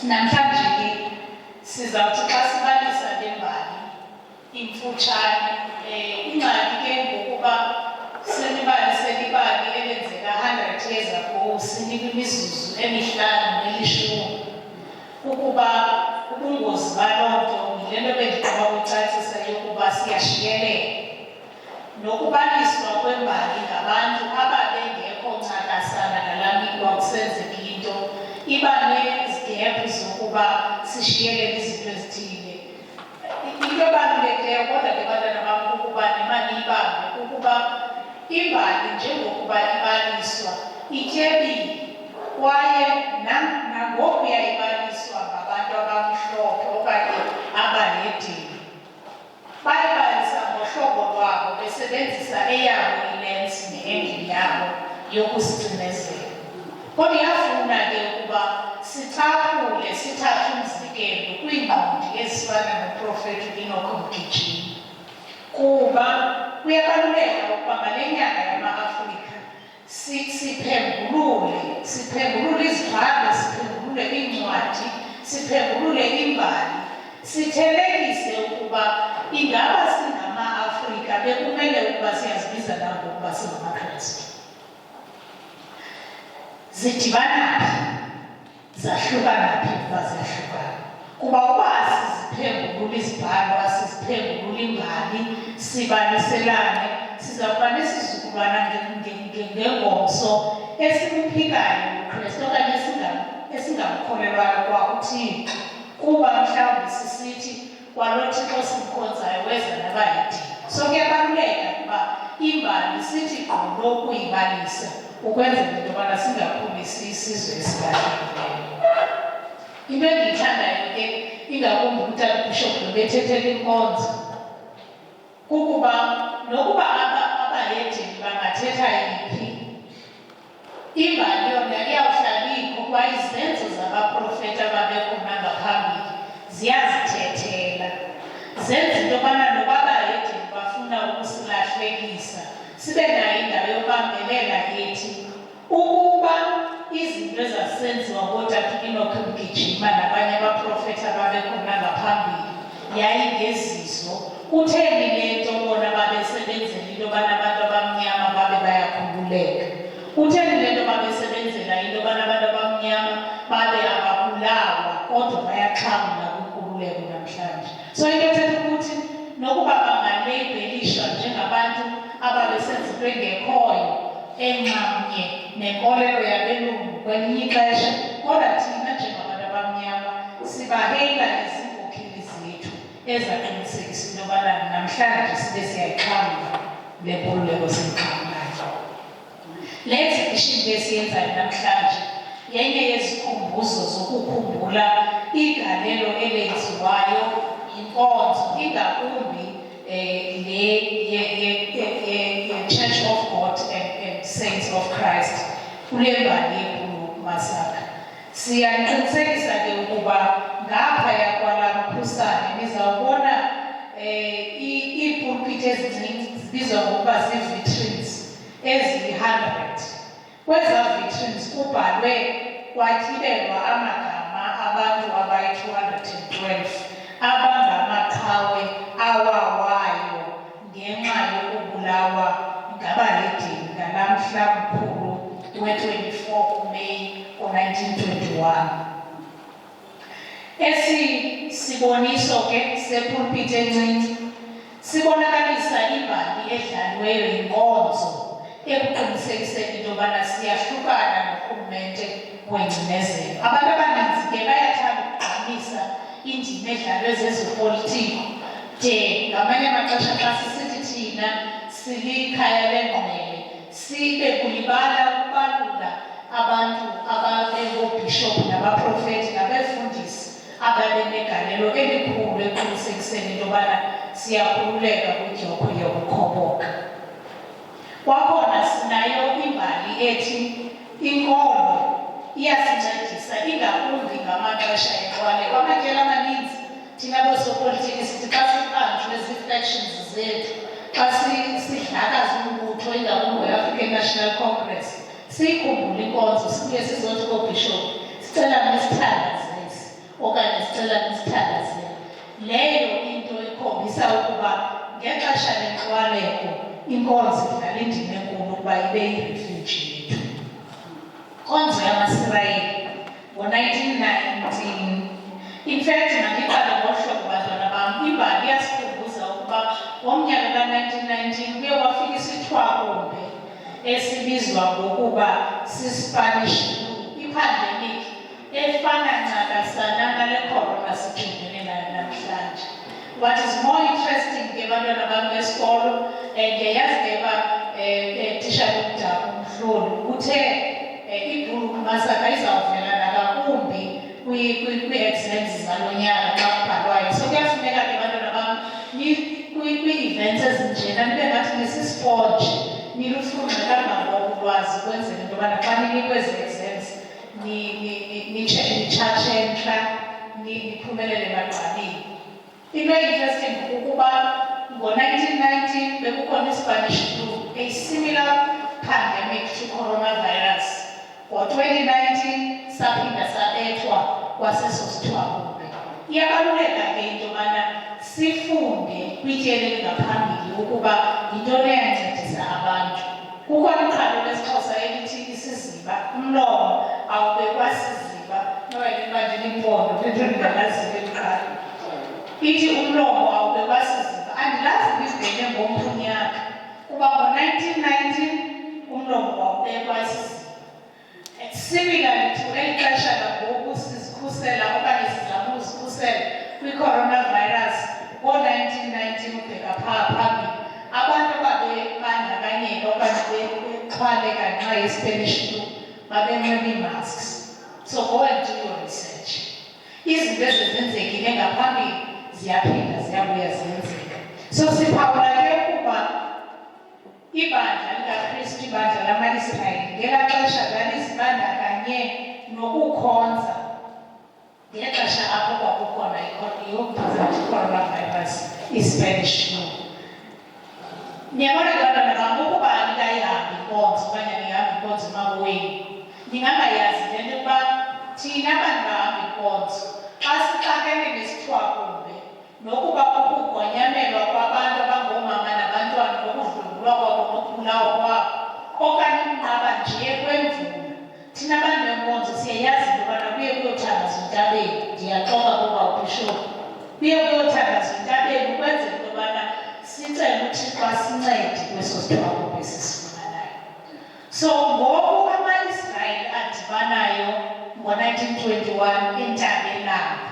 Namhlanje ke sizawuthi xa sibalisa le mbali imfutshane ingxaki ke ngokuba senibalisele ibali elenzeka 100 years ago sinikwe imizuzu emihlanu nelishumi ukuba ubungozi baloo nto yile nto bendiceba ukucacisa yokuba siyashiyelela nokubaliswa kwembali ngabantu ababengekho ncakasana ngalaa mini kwakusenzeka into iba nezigephu zokuba sishiyelele izinto ezithile. Into ebalulekileyo kodwa ke bantwana bam ukuba nemali ibambe ukuba imbali njengokuba ibaliswa ityebile kwaye nangokuya ibaliswa ngabantu abamhlophe okanye abanedini bayibalisa nohlobo lwabo besebenzisa eyabo ilensi ne-engine yabo yokusicinezela. Kodwa iyafuna ke ukuba sicaphule sithathe umzekelo kwiingqondi ezifana noprofethi uENOCH MGIJIMA, kuba kuyabaluleka ukuba ngale nyanga yama-Afrika siphengulule izibhalo, siphengulule iincwadi, siphengulule imbali, sithelekise ukuba ingaba singama-Afrika bekumele ukuba siyazibiza nangokuba singamaKrestu. Zidibana phi? Zahlukana phi ukuba ziyahlukana? Kuba uba asiziphengulula izibhalo, asiziphengulula imbali, sibaliselane, sizawuba nesizukulwana ngengomso esibuphikayo uKrestu okanye esingamkholelwayo kwa uThixo, kuba mhlawumbi sisithi kwalo Thixo simkhonzayo weza nabayidini. So kuyabaluleka ukuba imbali sithi gqolo ukuyibalisa ukwenzela into yobana singakhulisi isizwe esilahlekileyo. Into endiyithandayo ke ingakumbi uTata-Bishop nobethethela inkonzo kukuba nokuba abayedini bangathetha yiphi, imbali yona iyawuhlala ikho kwa izenzo zabaprofeti ababekhona ngaphambili ziyazithethela, zenza into yobana noba abayedini bafuna ukusilahlekisa sibe nayo indawo yobambelela ethi ukuba izinto ezasenziwa ngootata uENOCH MGIJIMA nabanye abaprofeti ababekhona ngaphambili yayingezizo, kutheni le nto bona babesebenzela into yobana abantu abamnyama babe bayakhululeka? Kutheni le nto babesebenzela into yobana abantu abamnyama babe ababulawa kodwa bayaxhamla kwinkululeko namhlanje? So into ethetha ukuthi nokuba bangaleyibhelishwa njengabantu ababesenza into engekhoyo enxamnye nenkolelo yabelungu kwelinye ixesha, kodwa thina njengabantu abamnyama sibaheyila izinkokheli zethu ezaqinisekisa into yobana namhlanje sibe siyayixhamla le nkululeko siyixhamlayo. Le exhibition ke siyenzayo namhlanje yenye yezikhumbuzo zokukhumbula igalelo elenziwayo yinkonzo, ingakumbi Church of God and Saints of Christ kule mbali yenkulu Masaka. Siyaqinisekisa ke ukuba ngaphaya kwala mkhusane nizawubona iipulpit ezincinci zibizwa ngokuba zii-vitrines eziyi-100. Kweza vitrines kubhalwe kwatyibelwa amagama abantu abayi-212 abangamaqhawe awawayo ngenxa yokubulawa ngabaledini ngalamhla mkhulu we-24 kuMeyi ngo-1921. Esi siboniso ke sepulpit encinci sibonakalisa imbali edlaliweyo yinkonzo ekuqinisekiseni into yobana siyahlukana norhulumente wengcinezelo. Abantu abaninzi ke bayathanda ukugqamisa indima edlalwe zezopolitiko de ngamanye amaxesha xa sisithi thina silikhaya lengqele sibe kulibala ukubalula abantu abangoobhishophu nabaprofethi nabefundisi ababenegalelo elikhulu ekuqinisekiseni into yobana siyakhululeka kwidyokhwe yokukhoboka. Kwakhona sinayo imbali ethi inkolo iyasincedisa ingakumbi ngamaxesha enkwaleko. Amatyela amaninzi thina boosopolitiki sithi xa siqanjwe zii-factions zethu, xa sidlakaza umbutho ingakumbi we-African National Congress, siyikhumbule inkonzo sibuye sizothi koobhishophu sicela nisithandazise okanye sicela nisithandazele. Leyo into ikhombisa ukuba ngexesha lenkwaleko inkonzo idlala indima enkulu ukuba ibe yirefuji yethu. Inkonzo yamaSirayeli ngo-1919, in fact mandiqale ngohlobo bantwana bam, imbali iyasikhumbuza ukuba ngomnyaka ka-1919 kuye wafika isithwakumbe esibizwa ngokuba siSpanish flu, ipandemic efana ncakasana nale corona sijongene nayo namhlanje. What is more interesting ke bantwana bam besikolo, ndiyayazi ke uba tishara uMdabu uMhloli uthe ibhulu Masaka izawuvela nakakumbi kwii-exams zalo nyaka xa kubhalwayo. So kuyafuneka ke bantwana bam kwii-events nilufunda kangangolwazi ukwenzela into yobana xa ninikwezo exams nitshatshentsha niphumelele emagqabini. Into interesting kukuba ngo-1919 bekukhona iSpanish flu, a similar pandemic to coronavirus. Ngo-2019 saphinda sabethwa kwaseso sithwakumbe. Iyabaluleka ke into yobana sifunde kwityeli elingaphambili ukuba yintoni eyancedisa abantu. Kukho iqhalo lesiXhosa elithi isiziba, umlomo awubekwa siziba, noyena uba ndilimpondo into ndingalaziyo eliqala. Ithi umlomo awubekwa siziba. Andilazi ibizibhene ngomphunyaka kuba ngo-1919 umlomo wawubekwa siziba. Similarly to eli xesha langoku sizikhusela okanye sizama uzikhusela kwi-coronavirus, ngo-1919 ubheka phaa phambili abantu babebandakanyeka okanye bexhwaleka ngenxa ye-Spanish flu babenxiba ii-masks. So go and do your research. Izinto ezenzekile ngaphambili ziyaphinda ziyabuya ziyenzeka. So siphawula ke ukuba ibandla likaKristu, ibandla lama-Israyeli ngelaa xesha lalizibandakanye nokukhonza ngexesha apho kwakukhona i-coronavirus, i-Spanish flu. Niyabona ke bantwana bam ukuba andikayihambi inkonzo okanye andihamba inkonzo emaweni, ndingangayazi le nto yokuba thina bantu bahamba inkonzo xa sixakene nesithwakumbe nokuba kukugonyamelwa kwabantu abangoomama nabantwana nokudlwengulwa kwabo nokubulawa kwabo okanye ukunqaba nje kwemvula, thina bantu benkonzo siyayazi into yobana kuye kuyothandazwa entabeni. Ndiyaxoka kuba ubhishophu kuye kuyothandazwa entabeni ukwenzela into yobana sicele uThixo asincede kweso sithwakumbe esisifumanayo. So ngoku ama-Israyeli adibanayo ngo-1921 entabeni Langa,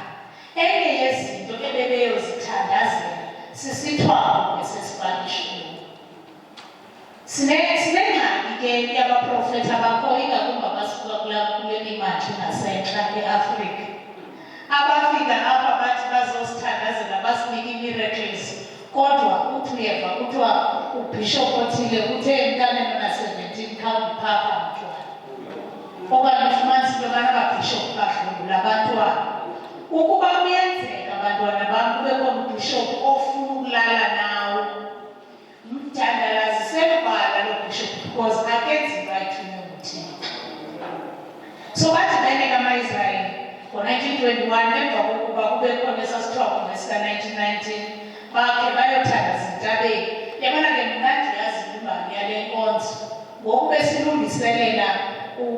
enye yezinto ebebeyozithandazela sisithwakumbe seSpanish flu. Sinengxaki ke yabaprofethi abakhoyo ingakumbi abasuka kule mimandla ingasentla eAfrika abafika apha bathi bazosithandazela basinike ii-miracles, kodwa uthi uyeva kuthiwa ubhishophu othile uthe emntaneni ona-17 khawundiphapha mntwana, okanye ufumanisa into yobana ababhishophu badlwengula abantwana. Ukuba kuyenzeka abantwana bam kube khona ubhishophu ofuna ukulala nawo, mthandalazisele ubala lo bhishophu because akenziwa ithunywe nguThixo. So badibene kama-Israyeli ngo-1921 emva kokuba kube khona esasithwakumbe sika-1919 bakhe bayothandaza entabeni. Yabona ke mna ndiyazi imbali yale nkonzo ngoku besilungiselela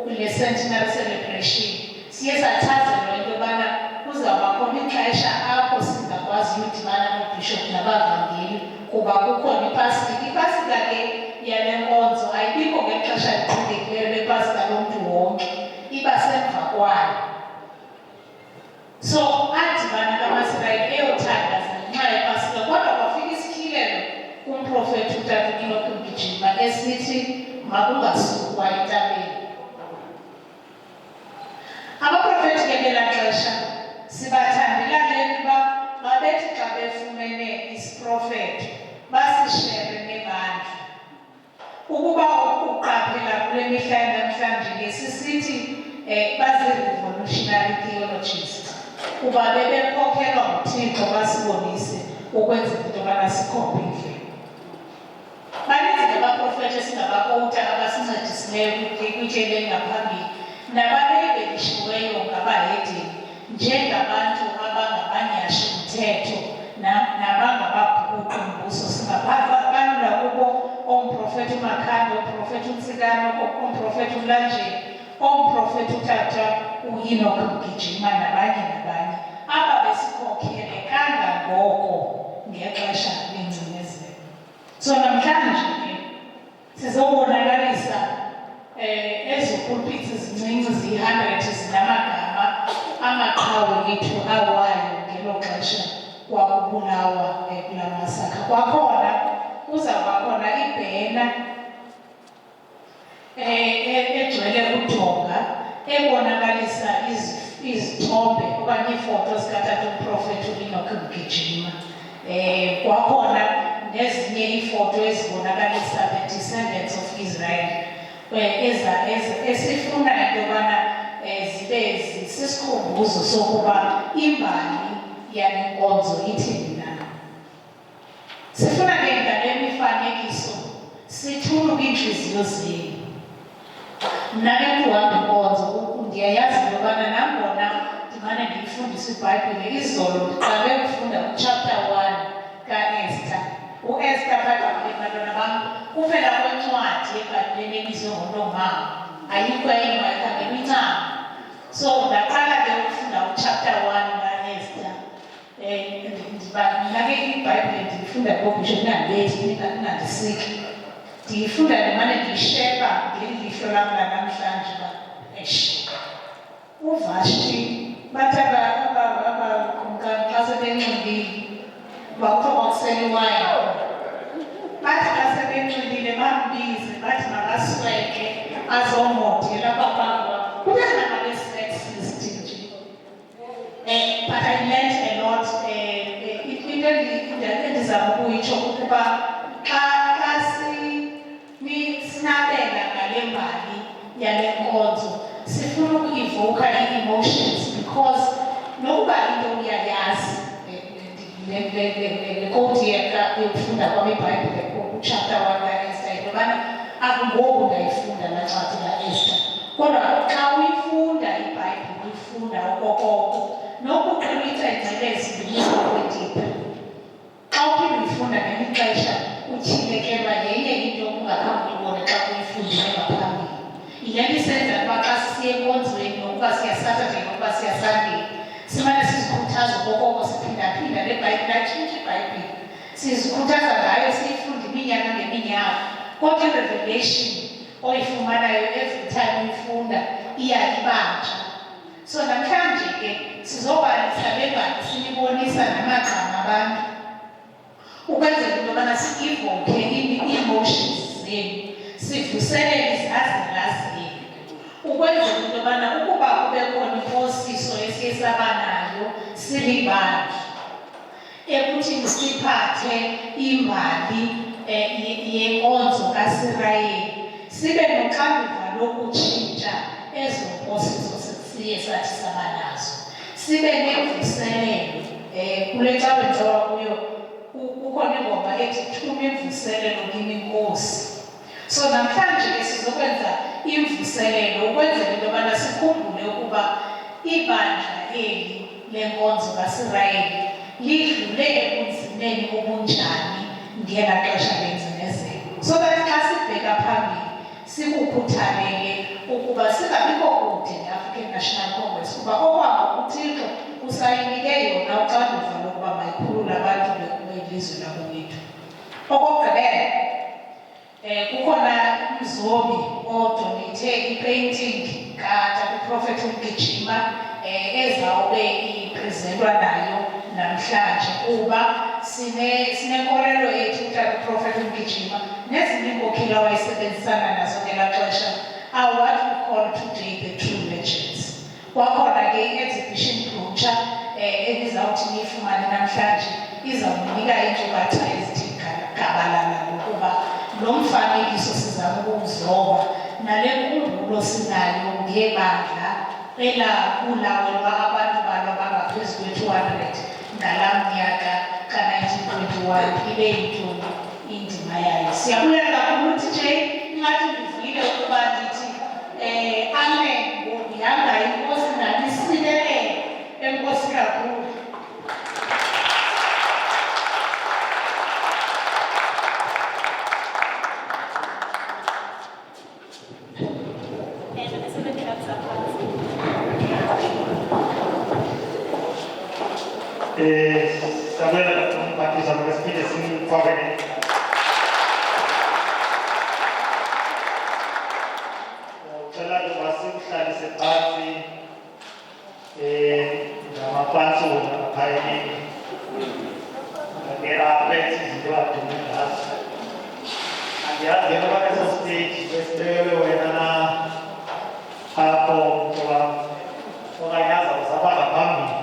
le centenary celebration siye sachazelwa into yobana kuzawuba khona ixesha apho singakwazi udibana nobhishophu nabavangeli kuba kukhona ipasika. Ipasika ke yale nkonzo ayibikho ngexesha liqhelekileyo lepasika lomntu wonke, iba semva kwayo. So adibana kama-Israyeli eyothandaza ngenxa yepasika, kodwa kwafika isityhilelo kumprofethi utata ENOCH MGIJIMA esithi makungasukwa entabeni. Abaprofethi ke belaa xesha sibathandela le nto uba babethi xa befumene isiprofethi basishere nebandla. Ukuba uqaphela kule mihla yanamhlanje ngesisithi bazi-revolutionary theologists kuba bebekhokhelwa nguThixo basibonise ukwenzela into yobana sikhombe indlela. Baninzi ke abaprofethi esingabakowuta abasincedisileyo kwityeli elingaphambili nababebelishiweyo ngabahedeni njengabantu abangabanyashi mthetho nabangababhukuqumbuso. Singabalula kubo omprofethi uMakhanda, omprofethi uNtsikana, omprofethi uMlanjeni, omprofethi utata uENOCH MGIJIMA nabanye aba besikhokhele kangangoko ngexesha lengcinezelo. So namhlanje ke sizobonakalisa ezo pulpits zincinci ziyi-100 zinamagama amaqhawe ethu awayo ngelo xesha kwakubulawa kula masaka. Kwakhona kuzawuba khona ibhena egcwele udonga ebonakalisa izithombe okanye iifoto zikatata umprofethi uENOCH MGIJIMA. Kwakhona nezinye iifoto ezibonakalisa the descendants of esifuna into yobana zibe sisikhumbuzo sokuba imbali yale nkonzo ithini na. Sifuna ke ngale mifanekiso sithuluke iintliziyo zenu. Mna ke mntu wam inkonzo ndiyayazi into yobana nangona ndimane ndiyifundisa iBhayibhile, izolo ndiqale ukufunda uchapter 1 kaEsther. UEsther kaBhayibhile bantwana bam kuphela kwencwadi eBhayibhileni ebizwe ngoNomama, ayikho enye mayikhangela incam. So ndaqala ke ukufunda uchapter 1 kaEsther. Mna ke iBhayibhile ndiyifunda ngobishop nangethi ningandisiki. Ndiyifunda ndimane ndiyisheba ngeli lihlo lam lanamhlanje uba uVashti bathi abakumkani xa sebenxibile uba kuthiwa kwakusela iwayini, bathi xa sebenxibile bambize bathi makasweke azomodela apha phambi kwam. Kube ngabesexist nje. But I learned a lot. Into endizama ukuyitsho ukuba xa sinabela ngale mbali yale nkonzo sifuna ukuyivoka i-emotions, because nokuba into uyayazi le koti yokufunda kwam iBhayibhile uchapter 1 kaEsther into yobana akungoku ndayifunda laa ncwadi kaEsther, kodwa xa uyifunda iBhayibhile uyifunda okokoko nokuqinisa ingcelezi ndiyisa kwedipha. Xa uphinde uyifunda ngelinye ixesha utyhilekelwa yenye into ungakhange uyibone xa uyifundile ngaphambili. Yile nto isenza ukuba xa sisiya enkonzweni nokuba siya Saturday nokuba siya Sunday simane sizikhuthaza okokoko siphindaphinda leBhayibhile, atshintshe iBhayibhile sizikhuthaza ngayo siyifunde iminyaka ngeminyaka, kodwa irevelation oyifumanayo every time uyifunda iyalibanja. So namhlanje ke sizobalisa le mbali sinibonisa namagama abantu ukwenzela into yobana si-evoke ii-emotions zenu, sivuselele izazela zenu, ukwenzela into yobana ukuba kube khona imposiso esiye sabanayo silibandla ekuthini siphathe imbali yenkonzo kaSirayeli, sibe noxanduva lokutshintsha ezo mposiso siye sathi sabanazo, sibe nemvuselelo. Kule cawe njengoba kuyo ukhona ingoma ethi thuma imvuselelo kimi Nkosi. So namhlanje ke sizokwenza imvuselelo ukwenzela into yobana sikhumbule ukuba ibandla eli lenkonzo kaSirayeli lidlule ebunzimeni obunjani ngela xesha lenzimezelo. So that xa sibheka phambili sikukhuthalele ukuba singabikho kude ne-African National Congress kuba okwabo uThixo usayinike yona uxanduva lokuba mayikhulule abantu belizwe lakwethu. Okokugqibela kukhona umzobi odoneyithe ipainting kaProfet MGIJIMA ezawube iprezentwa nayo namhlanje kuba sinenkolelo ethu uProfet MGIJIMA nezinye iinkokheli awayesebenzisana nazo ngela xesha are what we call today the true legends. Kwakhona ke i-exhibition brochure elizawuthi niyifumane namhlanje izawunika iinkcukacha ezithi gabalala ngokuba lo mfanekiso sizama ukuwuzoba nale nkumbulo sinayo ngebandla elabulawelwa abantu balo abangaphezu kwe-200 ngalaa mnyaka ka-1921 ibe yintoni indima yayo. Siyabulela kakhulu TJ, ingathi ndivuyile ukuba ndithi amen ngokuyanga inkosi nani silele enkosi kakhulu. Saluda a tus amigos que son jóvenes. Ucela lubasihlale phansi namaphansi wona phayeni ngera-apethi izinto adume ngazo. Andiyazi noba eso stage besibekele wena na apho ngoba okanye azawuzaba ngaphambili.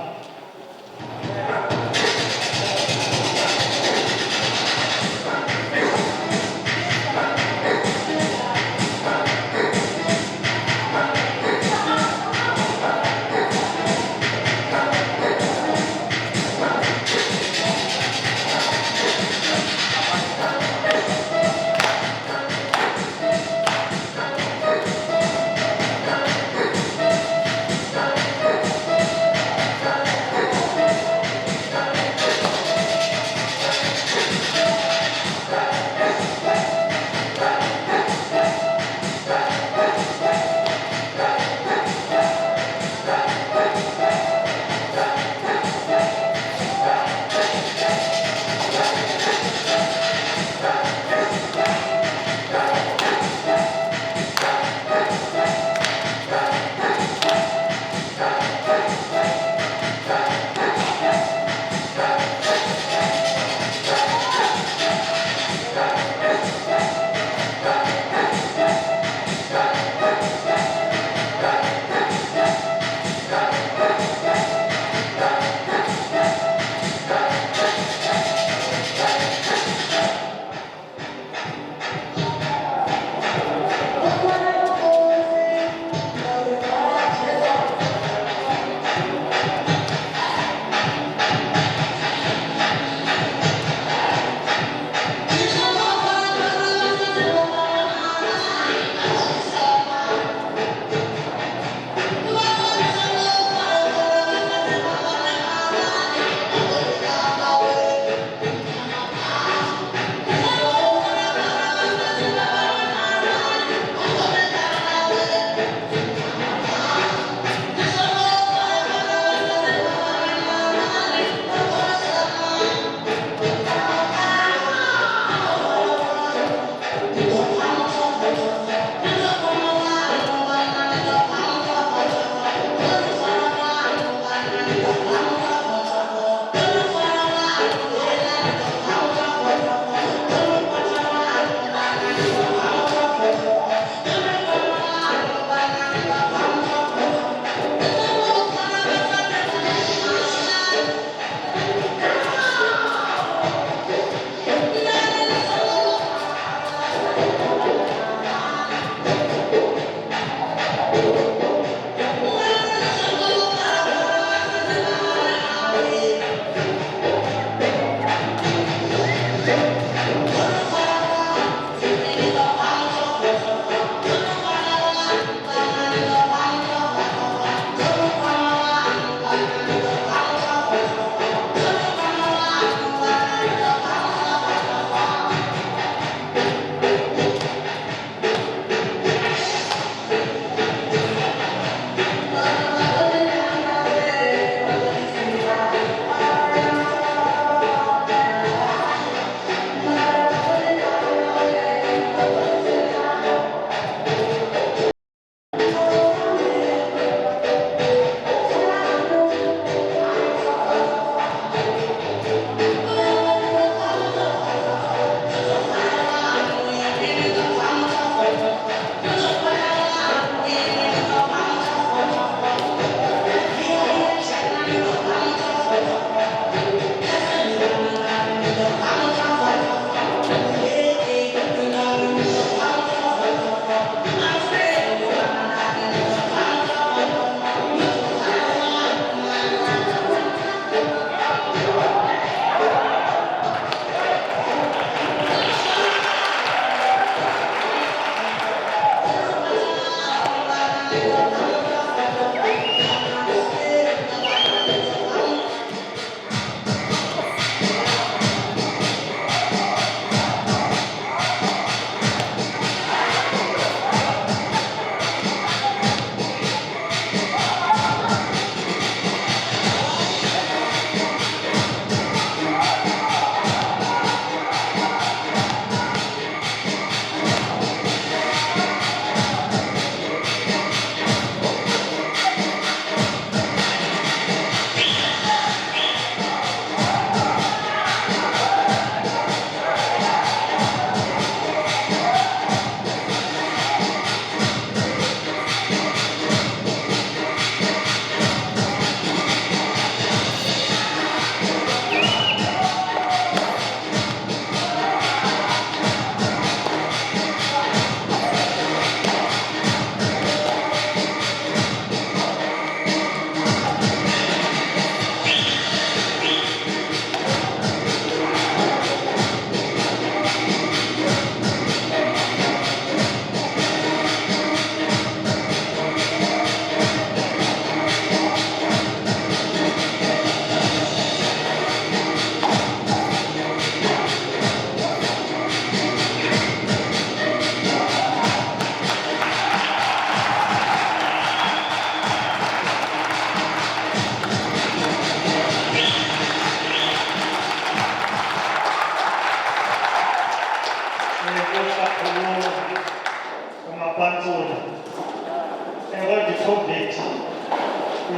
COVID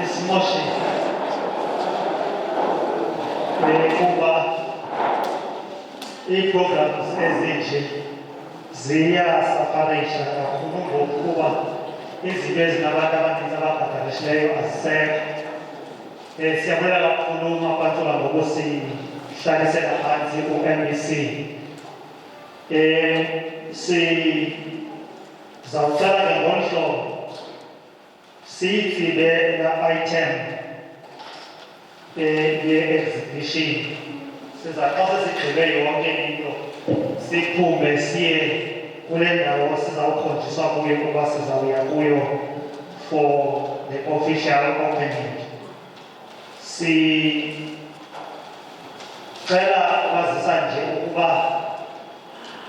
isimoshi kuba ii-programs ezinje ziyasafarisha kakhulu ngokuba izinto ezinabantu abaninzi ababhatarishileyo azisekho. Siyabulela kakhulu uMapantula ngokusihlalisela phantsi u-NBC. Sizawucela ke ngolu hlobo siyitsibe laa item ye-exhibition. Siza xa sesigqibe yonke into siphume siye kule ndawo sizawukhonjiswa kuyo kuba sizawuya kuyo for the official opening. Sicela kwazisa nje ukuba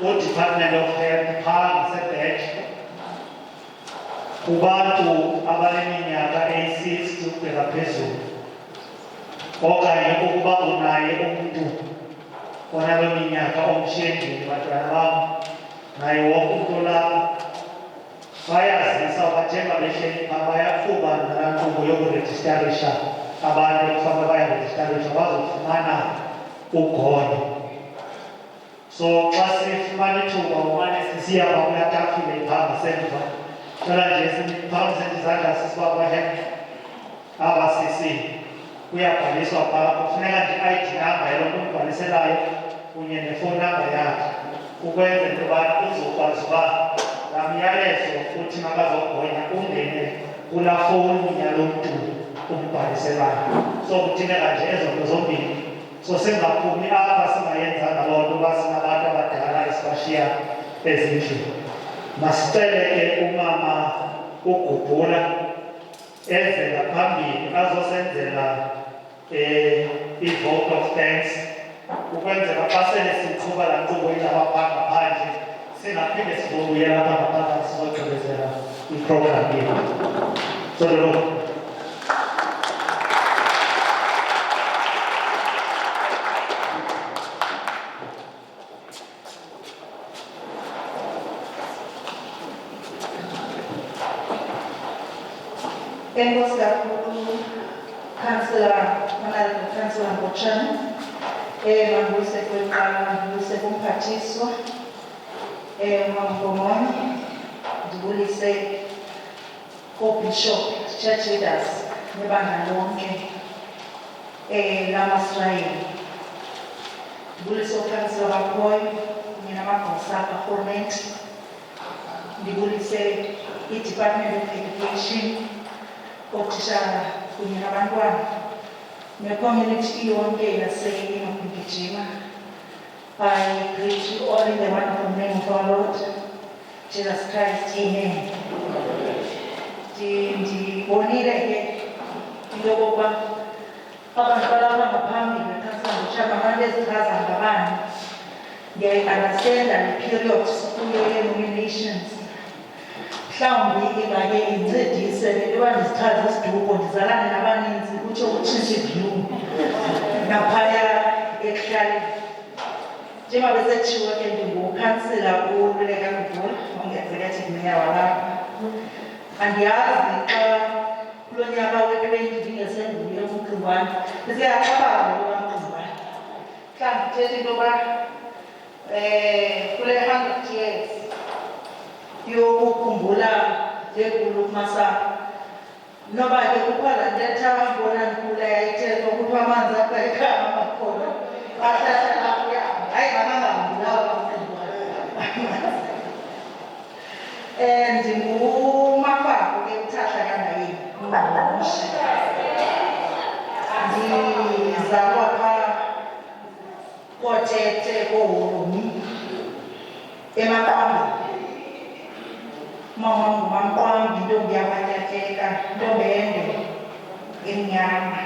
uDepartment of Health phaa ngasebhedge kubantu abaneminyaka eyi-60 ukubheka phezulu, okanye ukuba unaye umntu onalo minyaka omshiye endlini bantwana bam, naye wonke umntu lapha bayazisa uba njengoba behleli phaa bayakuba nalaa nkqubo yokurejistarisha abantu ekufanele bayarejistarisha bazofumana ugonyo. So xa sifumana ithuba umane sisiya phaa kulaa tafile phaa ngasemva, cela nje siphakamise izandla sisiba kwehem aba sisi kuyabhaliswa phaa. Kufuneka nje i-ID number yalo mntu umbhaliselayo kunye nefowuni number yakhe ukwenzela into yobana uzokwazi uba laa myalezo uthi makazogonya ungene kulaa fowuni yalo mntu umbhaliselayo. So kudingeka nje ezo nto zombini. So singaphumi apha singayenzanga loo nto uba sinabantu abadala esibashiya ezindlini. Masicele ke umama uGubhula enzela phambili azosenzela i-vote of thanks ukwenzela xa sele siqhuba laa nkqubo izawuba phaa ngaphandle singaphinde sizobuyela apha ngaphakathi sizogqibezela iprogram yethu. So Enkosi kakhulu Councillor Ngotshane, mangibuyise kweqala, mangibuyise kumphathiswa, Mangomoni, ndibulise koobhishop, church leaders nebandla lonke lamasirayeli, ndibulise ukhansila bakhoyo kunye namagosa karhulumente, ndibulise i-Department of Education, ootitshala kunye nabantwana ne-community yonke yase-ENOCH MGIJIMA. I greet you all in the wonderful name of our Lord Jesus Christ. Amen. Ndibonile ke into yokokuba abantu balapha ngaphambili bekhansila ngotshaba abantu ezichaza ngabani. Ndiyayi-understanda le period sikuyo ye-nominations. Mhlawumbi ingake incedise into yoba ndizichaze isiduko ndizalane nabaninzi kutsho utshintshe iview naphaya ekuhlaleni. Njengoba besetshiwo ke ndingukhansila uLuleka Ngubhula onge-executive mayor walapha. Andiyazi xa kulo nyaka we-20 ndingesenguye umqingwana ndisiyaqabanga lo kamqingwana. Mhlawumbi ndithetha into yoba kule 100 years yokukhumbula lenkulu kumasapho, noba ke kukho laa ntetha mbona nkula yayithethwa kuthiwa amanzi apha ekhaya amakhona ahlahla lapho uyahamba. Hayi, ngabangahambulayo kamqingwana. Ndingumafako ke uthahla kangayeni ungqongqoshe. Ndizalwa phaa kootete koohomi emaqambeni. Mama ngumamqwambi, intombi yamanyatheka, intombi ende emnyama.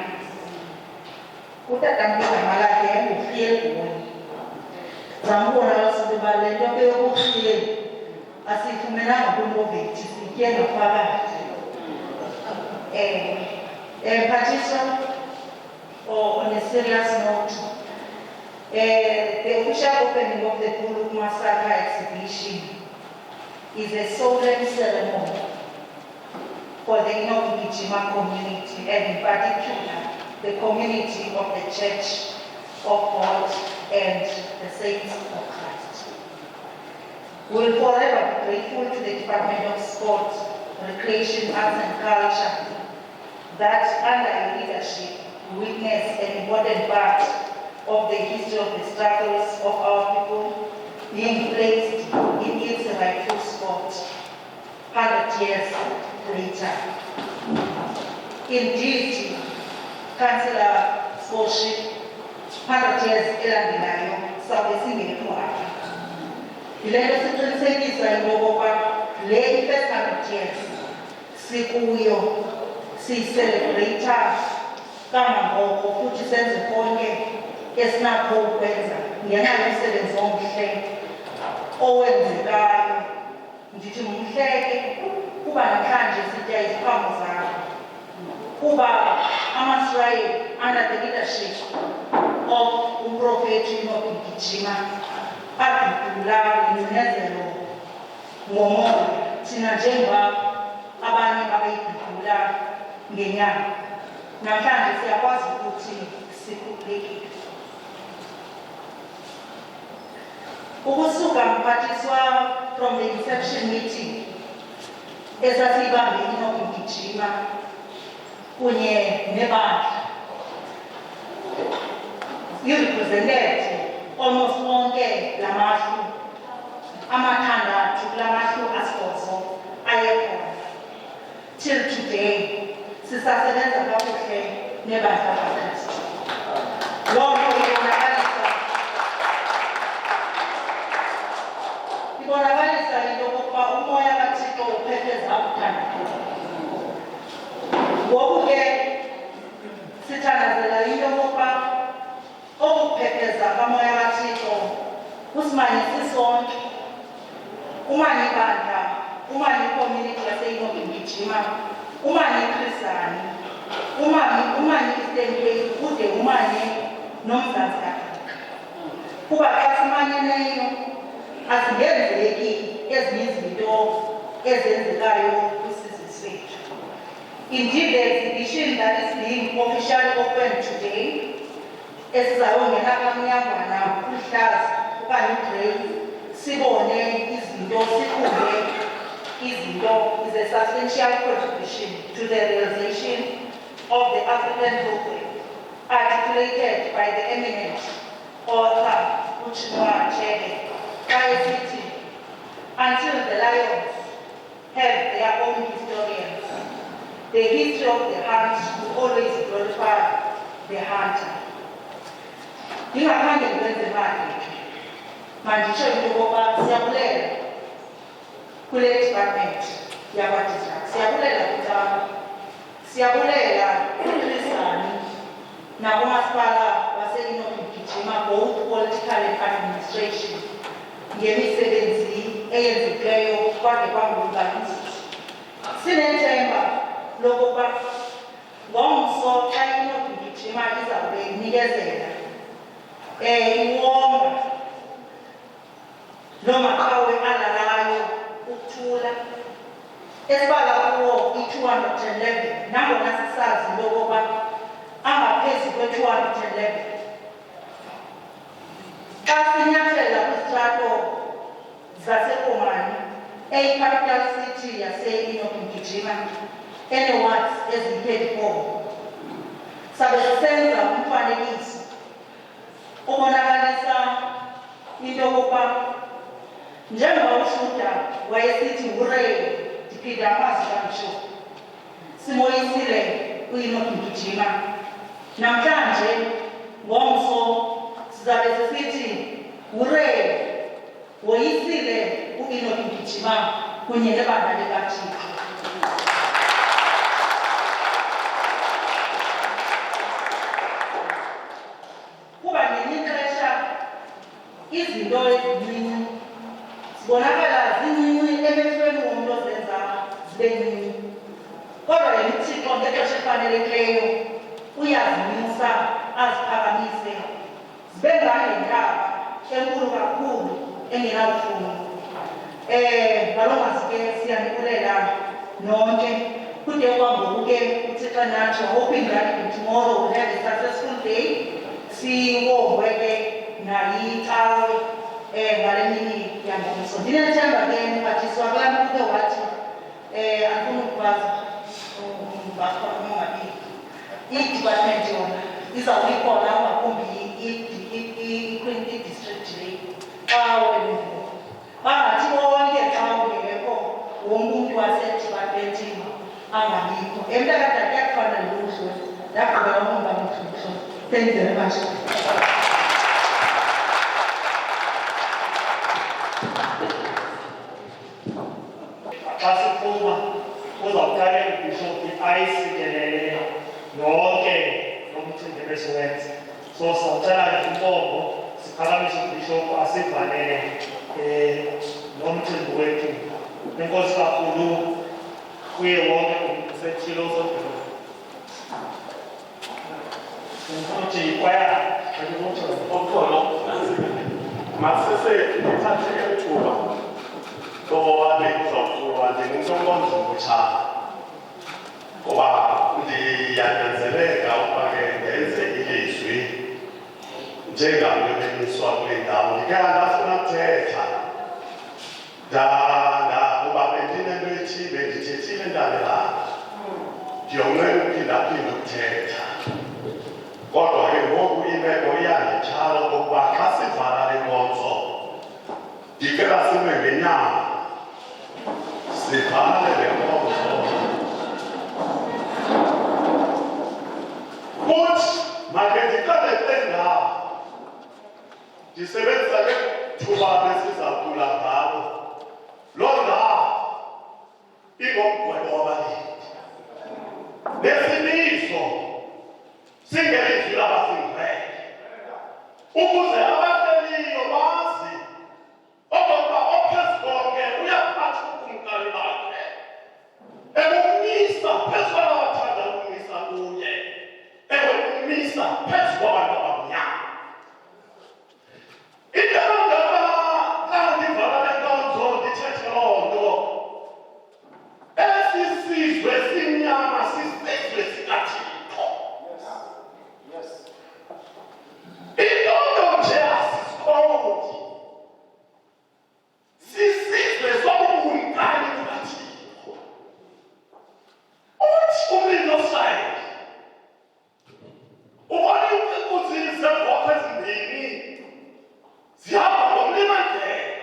Utatamntu igama lakhe nguFielgoni. Zambona kaloku uba le nto ke yobuRhiyeli asiyifumenanga kwinoveli, sitye ngaphakathi. Mphathiswa, on a serious note, the official opening of the Buluk Massacre exhibition is a solemn ceremony for the ENOCH community, and in particular, the community of the Church of God and the Saints of Christ. We will forever be grateful to the Department of Sport, Recreation, Arts and Culture that under your leadership witnessed an important part of the history of the struggles of our people being placed in its rightful spot 100 years later. Indeed, Councillor Scholarship, 100 years elandelayo sabe singekho apha. Yilento siqinisekisa into yokokuba le i-first 100 years sikuyo siyicelebrata kangangoko futhi senze konke esinakho ukwenza ngenxa yomsebenzi omhle owenzekayo. Ndithi mhleke kuba namhlanje sitya iziqhamo zakho, kuba amaSisrayeli under the leadership of uMprofethi MGIJIMA adudula ingcinezelo ngomoya thina njengoba abanye abayidudula ngenyanga. Namhlanje siyakwazi ukuthi sikhululekile. Ukusuka mphathiswa from the inception meeting esasiyibambe ENOCH kunye nebandla, you represented almost onke la mahlu amathandathu kula mahlu asibhozo ayekhona. Till today sisasebenza kakuhle nebandla kaKristu. Loo nto ibonakalisa into yokokuba umoya kaThixo uphetheza ukuthandatheka. Ngoku ke sithandazela into yokokuba okuphetheza kamoya kaThixo usimanyise sonke, umanye ibandla, umanye icommunity yaseMGIJIMA, umanye iKhrisani, umanye Eastern Cape, kude umanye noMzantsi Afrika. Kuba xa simanyeneyo azingenzeki ezinye izinto ezenzekayo kwisizwe sethu. Indeed, the exhibition that is being officially opened today esizayongena kamnyambana kuhlaza okanye ugrey sibone izinto sikhumbe izinto is a substantial contribution to the realization of the African program articulated by the eminent author Uchinwa Achebe by city until the lions have their own historians. The history of the hunt will always glorify the hunter. Ndingakhange ndiwenze imali manditsho into yokokuba siyabulela kule department yakwaDistrict, siyabulela kuThabo, siyabulela kuKhrisani nakumasipala waseMGIJIMA, both political and administration, ngemisebenzi eyenzekileyo kwade kwangumbalisi. Sinethemba lokuba ngomso xa iMGIJIMA izawube inikezela iwonga loo maqhawe alalayo ukuthula esibala kuwo i-211 nangona sisazi into yokokuba angaphezu kwe-211. Xa sinyathela kwizitrato zaseKomani eyi-capital city yaseMGIJIMA enewards eziyi-34 sabe sisenza umfanekiso obonakalisa into yokokuba njengoba uShuda wayesithi hooray ndiphinda amazwi kaMsho simoyisile kwi-MGIJIMA. Namhlanje ngomso sizabe sisithi hooray woyisile u-MGIJIMA kunye nebandla likaThixo. Kuba ngelinye ixesha izinto ezincinci zibonakala zincinci emehlweni womntu ozenza zibe ncinci, kodwa yena uThixo ngexesha elifanelekileyo uyazimisa aziphakamise zibe ngangentaba enkulu kakhulu engenawufuno. Ngaloo mazwi ke siyanibulela nonke kude kwambuke uThixo nathi, hoping that tomorrow we'll have a successful day. Siwongwe ke nayicawe ngale mini yangomso. Ndinethemba ke mphathiswa kulaa mntu ke wathi andifuna ukukwazi ungabi i-department yona izawuyikhona ngakumbi i-district le xa wena bangathi bonke xa ungekho wonke umntu wasedepartmentini angabikho emntakade kuyakufana luhlo ndagqibela umba mhluhlo. Thank you very much. Xa siphuma uzawuqala ibhishophu ayisikelele yonke lo mcimbi ebesiwenza. So sawucela inkombo siphakamise ubhishophu asivalele lo mcimbi wethu. Enkosi kakhulu kuye wonke umntu setshilo uzodwa. Ukuthi kwaya Okhona masese ithathe ethuba ngoba kuzokuba njengomntu omutsha ngoba ndiyanyanzeleka ukuba ke ndenze ilizwi njengamnyenyiswa kule ndawo. Ndike ndafuna ukuthetha kuba bendinento ethile ndithethile ntalelana ndiyonqena uphindaphinda ukuthetha. Kodwa ke ngoku imeko iyanditshala okokuba xa sivala le nkonzo ndicela sime ngenyama sivale le nkonzo. Kuthi makhe ndiqale kule ndawo ndisebenzisa ke thuba besizawucula ngalo. Loo ndawo ingomgwebo wabalindi nesimiso singelizwi labasindileyo ukuze abahleliyo bazi okokuba ophezu konke uyaphatha ukumkani bakhe ekumisa phezu kwabathanda ukumisa kuye ekumisa phezu kwabantu abamnyama. Into engaba xa ndivala le nkonzo ndithethe loo nto, esi sizwe simnyama sisizwe sikaThixo. Indodo nje asisikodi sisizwe sobukumkani bukaThixo. Uthi umlinosayi ubona ukuthi izembopho ezimbini zihamba ngomlimandlela.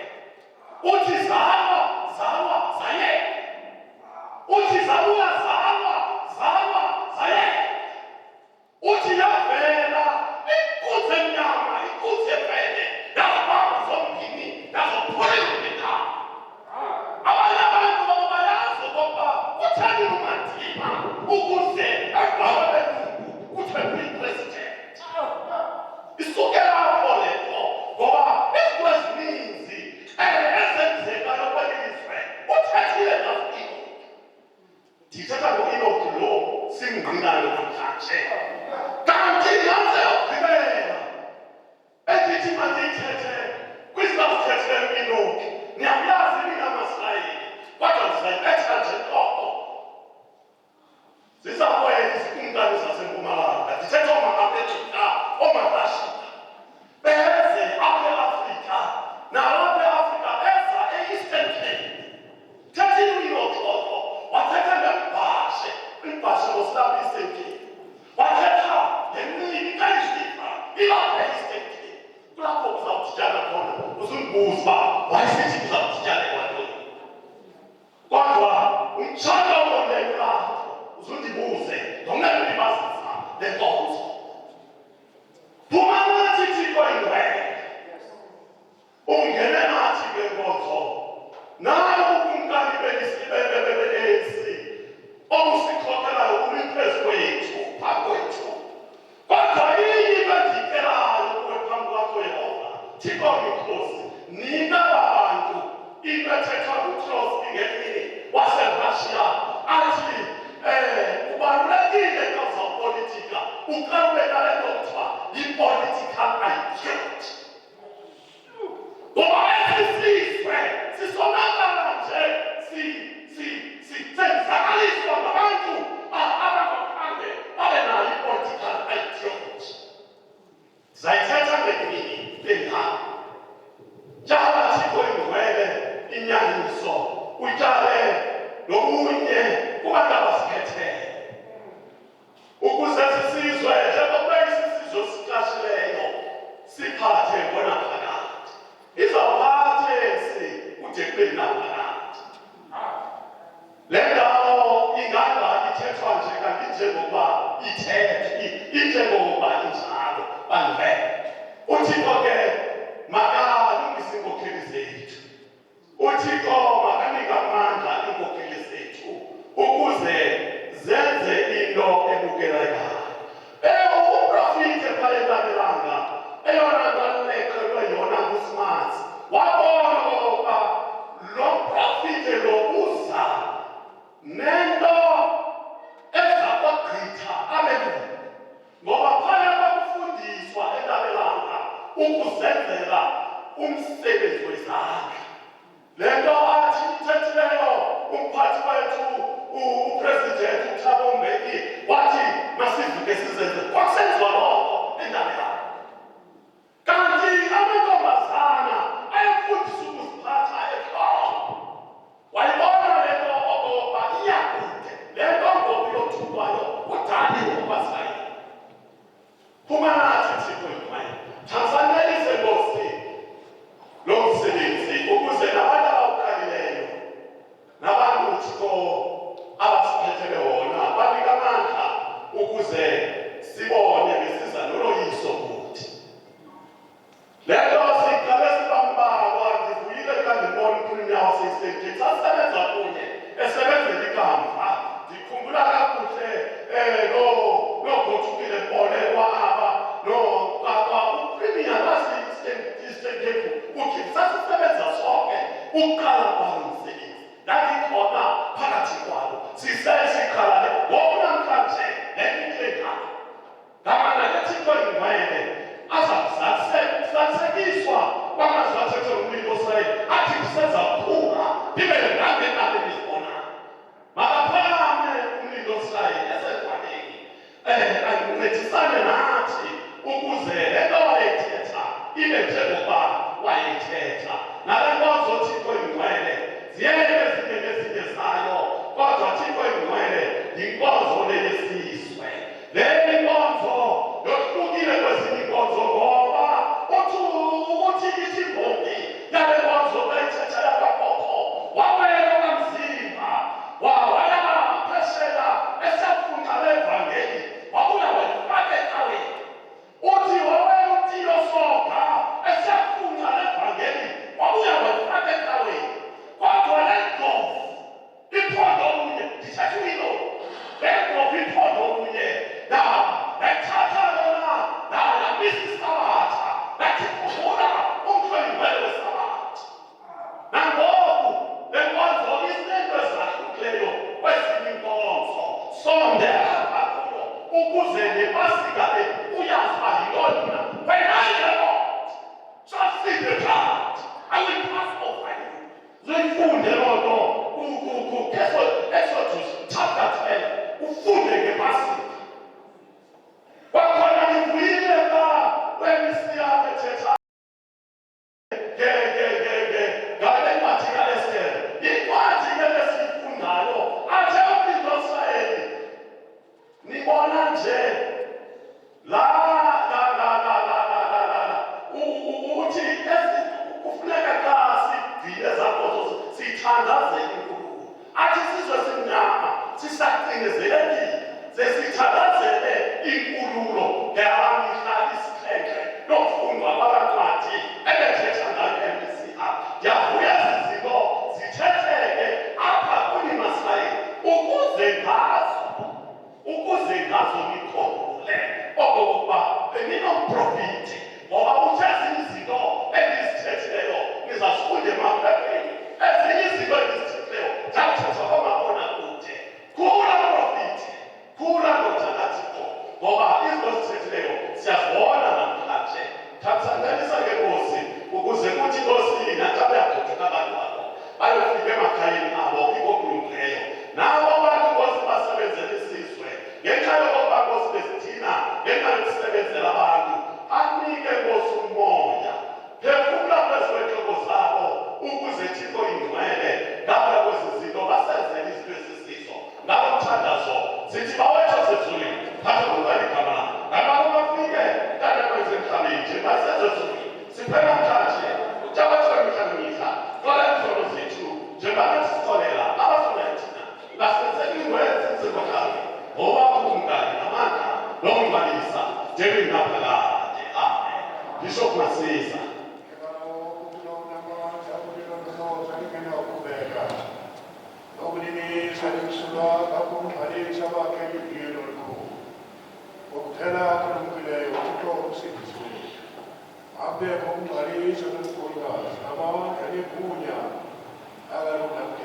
Uthi zalwa zayeka, uthi zabuya zalwa zayeka, uthi yavela ikuze emnyama ikuze evele yazibamba zombini yazophulela. Abanye abantu bayazi okokuba kutheni uMantima ukuze agqabele kuthiwe uyi-president. Isukela apho le nto ngoba izinto ezininzi ezenzekayo kweli lizwe uthethile ngazo. Ndithetha ngo-ENOCH lo singqinayo namhlanje. Kanti nantse yokugqibela endithi mandiyithethe kwisazithethe u-ENOCH. Niyamyazi mina maSirayeli kodwa ndizayibetha nje oko. Zizakwela izikumkani zaseMpumalanga. Ndithetha oomaAfrika, oomaRashida beze apha eAfrika nalapha eAfrika beza e-Eastern Cape. Thethile u-ENOCH oko wathetha ngembhashe, imbhashe ngosilapha e-Eastern Cape. Wathetha ngemini kayisifa ilapha e-Eastern Cape. Kulapho uzawuditshana khona uzundibuza uba wayesithi uzawuditshana ekwantoni. Kodwa umtshana owoleyo lapho uzundibuze nomnene ndibazisa le nkonzo. Phuma nathi Thixo ingcwele ungene nathi kule nkonzo. Nayo ukumkani beli-ANC obusikhokhelayo kumiphezu kwethu phambi kwethu. Kodwa into endiyikelayo kuwe phambi kwakho Yehova Thixo mikhosi, nika abantu into ethethwa nguCross ngemini waseRussia athi kubalulekile xa uzawupolitika uqalube nale nto kuthiwa yi-political IQ. Ngoba esi sizwe sisonakala nje senzakaliswa ngabantu lo uza nento eza kwagqitha abelungu ngoba phaya bakufundiswa entabelanga ukuzenzela umsebenzi wezandla. Le nto athi ithethileyo umphathi wethu upresident uThabo Mbeki wathi masivuke sizenze kwakusenziwa loo nto entabelanga. Kanti amantombazana ayafundiswa ukuziphatha ehloko. Wayibona le nto okoba iyakude le nto ngoku yothukwayo kudaliwe ukwazayini. Phuma nathi Thixo yimali thamsanelise Nkosi lo msebenzi ukuze nabantu abawuqalileyo nabantu Thixo abasiphethele wona banika amandla ukuze sibone besiza noloyiso kuthi. Le nto siqale sibambalwa ndivuyile xa ndibona uPhumia waseState sasebenza kunye esebenzela ikamva. Ndikhumbula kakuhle noGothukile Mbolelwa aba uPhumia waseState uthi sasisebenza sonke ukuqala kwalo msebenzi. Ndandikhona phakathi kwalo siqalane ngoku namhlanje le nto ingako. Ngamana leThixo yingcwele azazalisekiswa kwamazwi athethe uMlindosay athi kusezaphuma ndibe ndangenale ndizibona. Makaphakame uMlindosay esengcwaleni ancedisane nathi ukuze le nto wayethetha ibe njengoba wayethetha. Nale nkonzo Thixo yingcwele ziyeke ezinye nezinye zayo kodwa Thixo yingcwele yinkonzo leyesizwe. Le nkonzo yohlukile kwezinye inkonzo ngoba uthi ithi imbongi yale nkonzo bayithetha yakwagogo wawela kamzimba waya pheshela esafunxa levangeli wabuya wayifake ecaweni. Uthi wawela uTiyo Soga esafunxa levangeli wabuya wayifake ecaweni. Kodwa le ndlovu iphondo olunye ndithetha uyilo le ndlovu iphondo olunye nayithatha lona yamisa isabatha yathi khumbula umhlwengcwele wesabatha. Nangoku le nkonzo izinto ezahlukileyo kwezinye inkonzo sondela kakhulu ukuze nepasika le uyazi uba yintoni na. When I the Lord shall see the blood, I will pass over you. Zoyifunde loo nto Exodus chapter 12 ufunde ngepasika. Kwakhona ndivuyile ka wemisiya bethetha ngale ncwadi kaEsther. Incwadi ke lesiyifundayo athe uMlindosay nibona nje uthi kufuneka xa sidile zakozo sithandazele inkulunkulu. Athi sizwe simnyama sisacinezelekile sesithandazele inkululo ngeyalamihla isixhenxe nofundwa kwabancwadi ebethetha ngayo eMCA. Ndiyavuya zizinto zithetheke apha kunimasayi ukuze ngazo nikhumbule okokuba beninomprofiti ngoba uthe ezinye izinto endizithethileyo nizazifunda emaphepeni. Ezinye izinto endizithethileyo zakuthethwa komabonakude. Khula profiti, khula ndothanda Thixo ngoba izinto ezithethileyo siyazibona namhlanje. Thamsanelisa ke Nkosi ukuze kuthi Nkosi naxa beyagoduka abantu babo bayofika emakhayeni abo ikokulungileyo. Nabo abantu Nkosi basebenzela isizwe ngenxa yokokuba Nkosi bezithina ngenxa yokusebenzela abantu. Anike Nkosi umoya phefumla phezu kweentloko zabo ukuze Thixo yingcwele ngapha kwezi zinto basenzele izinto ezisizo. Ngalo mthandazo sithi bawethu sezulwini phatha ngokubani igama lakho. Ngababo bafike kade kwenze emhlabeni nje basezezulwini siphela namhlanje ujabathole mihla nemihla xola izono zethu njengoba sixolela abafuna thina basenzele ingwenzi zingokhazi ngoba umngani namandla nokungcwalisa njengengaphakade. Amen. Bishop Masiza. 앞에 공갈이 저는 보이다. 아마 괜히 부냐 나가는 남게